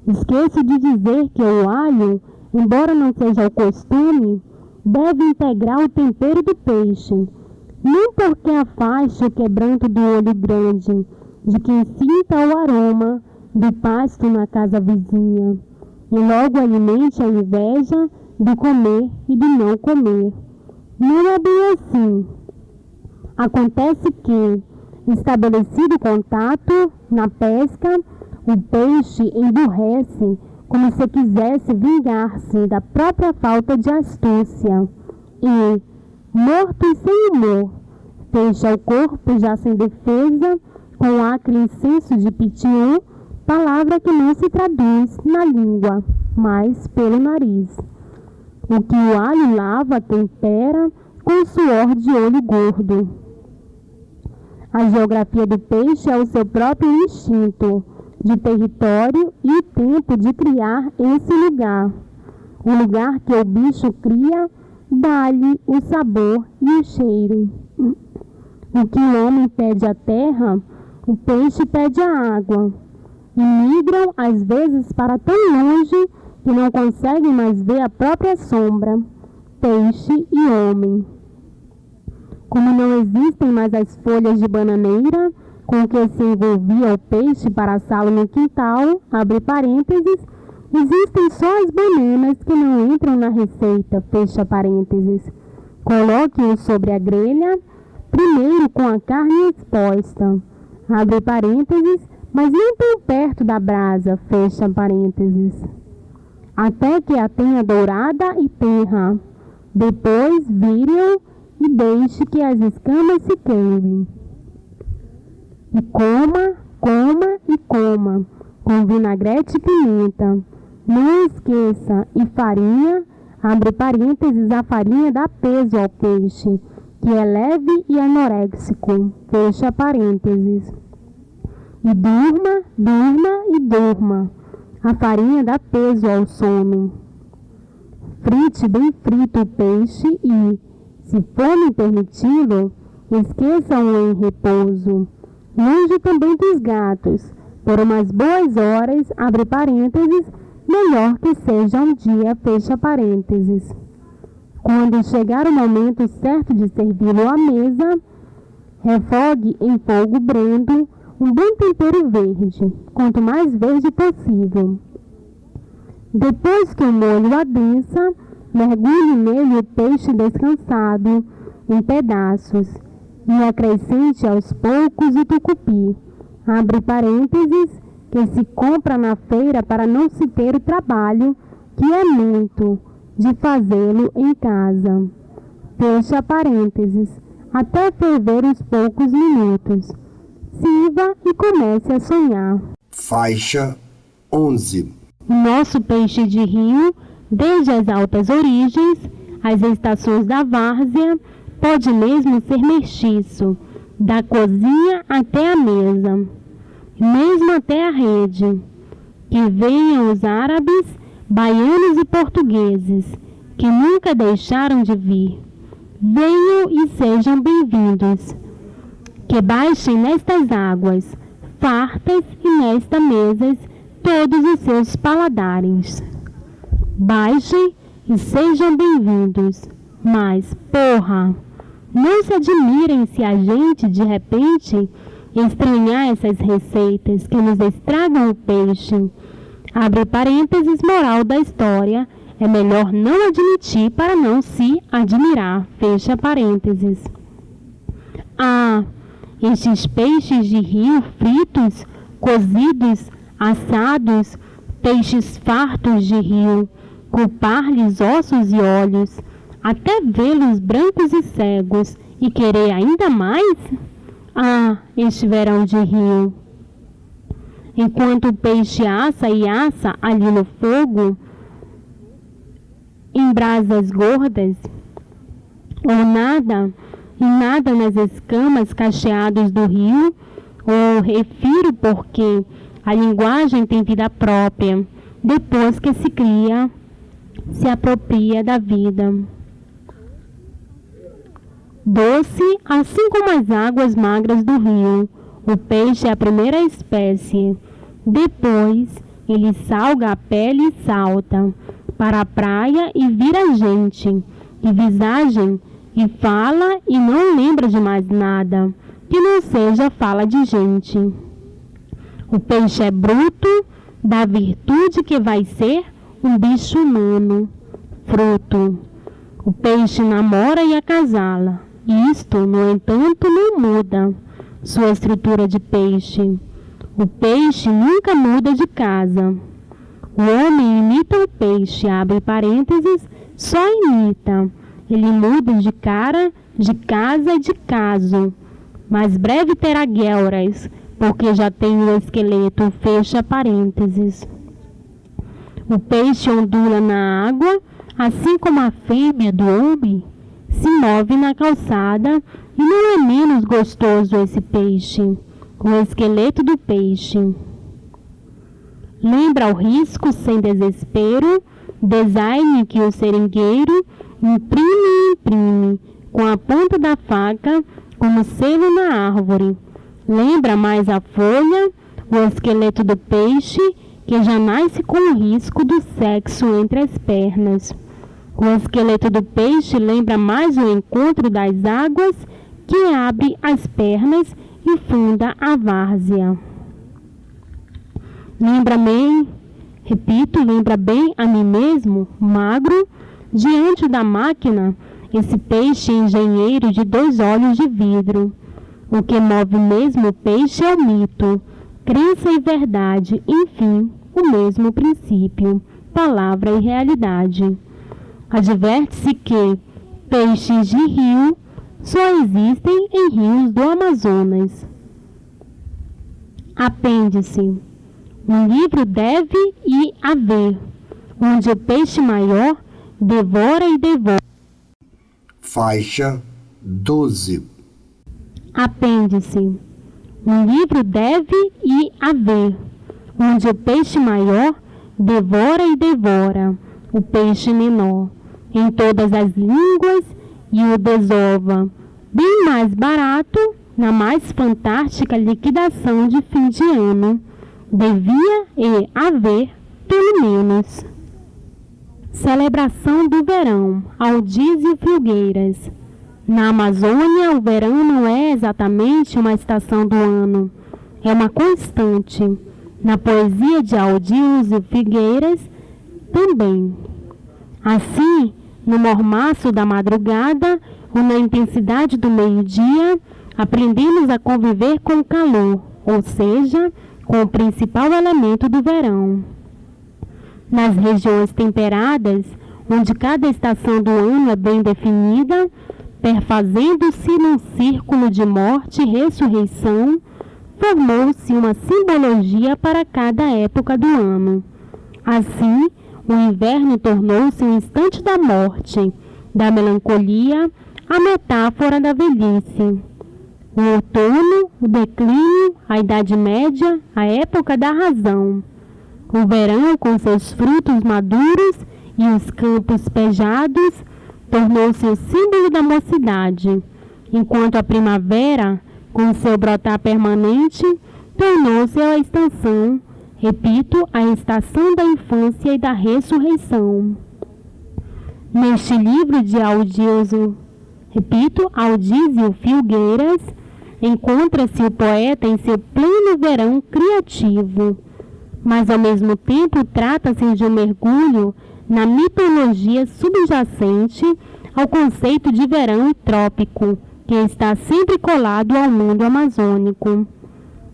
S3: Esqueço de dizer que o alho, embora não seja o costume, deve integrar o tempero do peixe, não porque afaste o quebranto do olho grande, de quem sinta o aroma do pasto na casa vizinha, e logo alimente a inveja do comer e do não comer. Não é bem assim. Acontece que, estabelecido contato na pesca, o peixe emburrece como se quisesse vingar-se da própria falta de astúcia e, morto e sem humor, fecha o corpo já sem defesa com o acre incenso de pitiú, palavra que não se traduz na língua, mas pelo nariz. O que o alho lava, tempera com suor de olho gordo. A geografia do peixe é o seu próprio instinto de território e o tempo de criar esse lugar. O lugar que o bicho cria, dá-lhe o sabor e o cheiro. O que o homem pede à terra, o peixe pede à água. E migram, às vezes, para tão longe que não conseguem mais ver a própria sombra, peixe e homem. Como não existem mais as folhas de bananeira com que se envolvia o peixe para assá-lo no quintal, abre parênteses, existem só as bananas que não entram na receita, fecha parênteses. Coloque-o sobre a grelha, primeiro com a carne exposta, abre parênteses, mas não tão perto da brasa, fecha parênteses, até que a tenha dourada e tenra. Depois vire-o e deixe que as escamas se queimem. E coma, com vinagrete e pimenta. Não esqueça, e farinha, abre parênteses, a farinha dá peso ao peixe, que é leve e anoréxico, fecha parênteses. E durma, a farinha dá peso ao sono. Frite bem frito o peixe e, se for me permitido, esqueçam-o em repouso. Longe também dos gatos, por umas boas horas, abre parênteses, melhor que seja um dia, fecha parênteses. Quando chegar o momento certo de servi-lo à mesa, refogue em fogo brando um bom tempero verde, quanto mais verde possível. Depois que o molho adensa, mergulhe nele o peixe descansado, em pedaços, e acrescente aos poucos o tucupi, abre parênteses, que se compra na feira para não se ter o trabalho, que é muito, de fazê-lo em casa. Fecha parênteses, até ferver uns poucos minutos. Sirva e comece a sonhar.
S2: Faixa 11.
S3: Nosso peixe de rio, desde as altas origens, as estações da várzea, pode mesmo ser mestiço, da cozinha até a mesa, mesmo até a rede. Que venham os árabes, baianos e portugueses, que nunca deixaram de vir. Venham e sejam bem-vindos. Que baixem nestas águas, fartas e nesta mesas, todos os seus paladares. Baixem e sejam bem-vindos. Mas, porra, não se admirem se a gente, de repente, estranhar essas receitas que nos estragam o peixe. Abre parênteses, moral da história, é melhor não admitir para não se admirar. Fecha parênteses. Ah, estes peixes de rio fritos, cozidos, assados, peixes fartos de rio, culpar-lhes ossos e olhos, até vê-los brancos e cegos, e querer ainda mais? Ah, este verão de rio! Enquanto o peixe assa e assa ali no fogo, em brasas gordas, ou nada, e nada nas escamas cacheadas do rio, ou refiro porque a linguagem tem vida própria, depois que se cria, se apropria da vida. Doce, assim como as águas magras do rio, o peixe é a primeira espécie. Depois, ele salga a pele e salta para a praia e vira gente, e visagem, e fala e não lembra de mais nada, que não seja fala de gente. O peixe é bruto, da virtude que vai ser um bicho humano, fruto. O peixe namora e acasala. Isto, no entanto, não muda sua estrutura de peixe. O peixe nunca muda de casa. O homem imita o peixe, abre parênteses, só imita. Ele muda de cara, de casa e de caso. Mas breve terá guelras, porque já tem o esqueleto, fecha parênteses. O peixe ondula na água, assim como a fêmea do homem se move na calçada, e não é menos gostoso esse peixe, o esqueleto do peixe. Lembra o risco sem desespero, design que o seringueiro imprime com a ponta da faca como selo na árvore. Lembra mais a folha, o esqueleto do peixe, que já nasce com o risco do sexo entre as pernas. O esqueleto do peixe lembra mais o encontro das águas, que abre as pernas e funda a várzea. Lembra bem a mim mesmo, magro, diante da máquina, esse peixe engenheiro de 2 olhos de vidro. O que move mesmo o peixe é o mito, crença e verdade, enfim, o mesmo princípio, palavra e realidade. Adverte-se que peixes de rio só existem em rios do Amazonas. Apêndice. Um livro deve e haver, onde o peixe maior devora e devora.
S2: Faixa 12.
S3: Apêndice. Um livro deve e haver, onde o peixe maior devora e devora o peixe menor, em todas as línguas, e o desova, bem mais barato, na mais fantástica liquidação de fim de ano. Devia e haver, pelo menos. Celebração do verão, Aldísio Filgueiras. Na Amazônia, o verão não é exatamente uma estação do ano, é uma constante. Na poesia de Aldísio Filgueiras, também. Assim, no mormaço da madrugada ou na intensidade do meio-dia, aprendemos a conviver com o calor, ou seja, com o principal elemento do verão. Nas regiões temperadas, onde cada estação do ano é bem definida, perfazendo-se num círculo de morte e ressurreição, formou-se uma simbologia para cada época do ano. Assim, o inverno tornou-se um instante da morte, da melancolia, a metáfora da velhice. O outono, o declínio, a Idade Média, a época da razão. O verão, com seus frutos maduros e os campos pejados, tornou-se o símbolo da mocidade, enquanto a primavera, com seu brotar permanente, tornou-se a estação, repito, a estação da infância e da ressurreição. Neste livro de Aldísio Filgueiras, encontra-se o poeta em seu pleno verão criativo, mas ao mesmo tempo trata-se de um mergulho na mitologia subjacente ao conceito de verão e trópico, que está sempre colado ao mundo amazônico.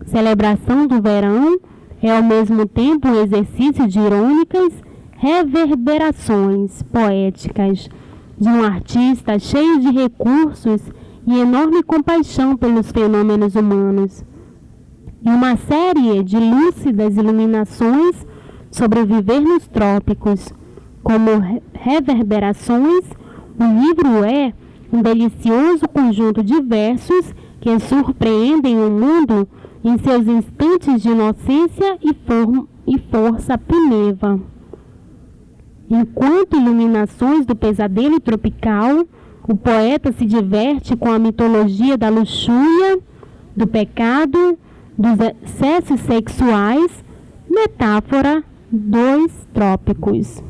S3: Celebração do verão é ao mesmo tempo um exercício de irônicas reverberações poéticas de um artista cheio de recursos e enorme compaixão pelos fenômenos humanos, e uma série de lúcidas iluminações sobre o viver nos trópicos. Como reverberações, o livro é um delicioso conjunto de versos que surpreendem o mundo em seus instantes de inocência e força primeva. Enquanto iluminações do pesadelo tropical, o poeta se diverte com a mitologia da luxúria, do pecado, dos excessos sexuais, metáfora dos trópicos.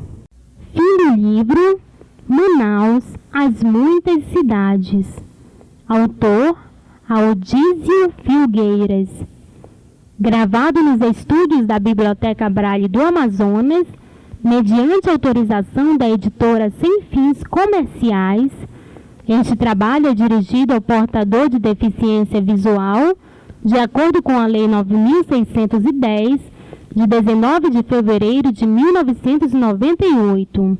S3: Fim do livro, Manaus, as muitas cidades. Autor, Aldísio Filgueiras. Gravado nos estúdios da Biblioteca Braille do Amazonas, mediante autorização da editora Sem Fins Comerciais. Este trabalho é dirigido ao portador de deficiência visual, de acordo com a Lei 9.610, de 19 de fevereiro de 1998.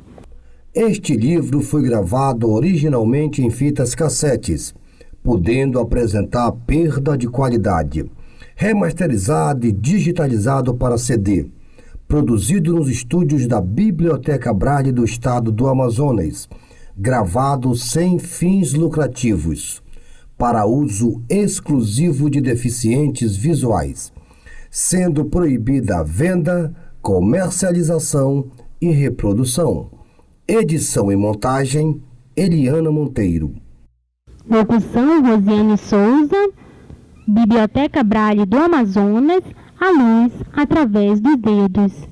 S2: Este livro foi gravado originalmente em fitas cassetes, podendo apresentar perda de qualidade. Remasterizado e digitalizado para CD. Produzido nos estúdios da Biblioteca Braille do Estado do Amazonas. Gravado sem fins lucrativos, para uso exclusivo de deficientes visuais, sendo proibida a venda, comercialização e reprodução. Edição e montagem, Eliana Monteiro.
S3: Locução, Rosiane Souza. Biblioteca Braille do Amazonas, a luz através dos dedos.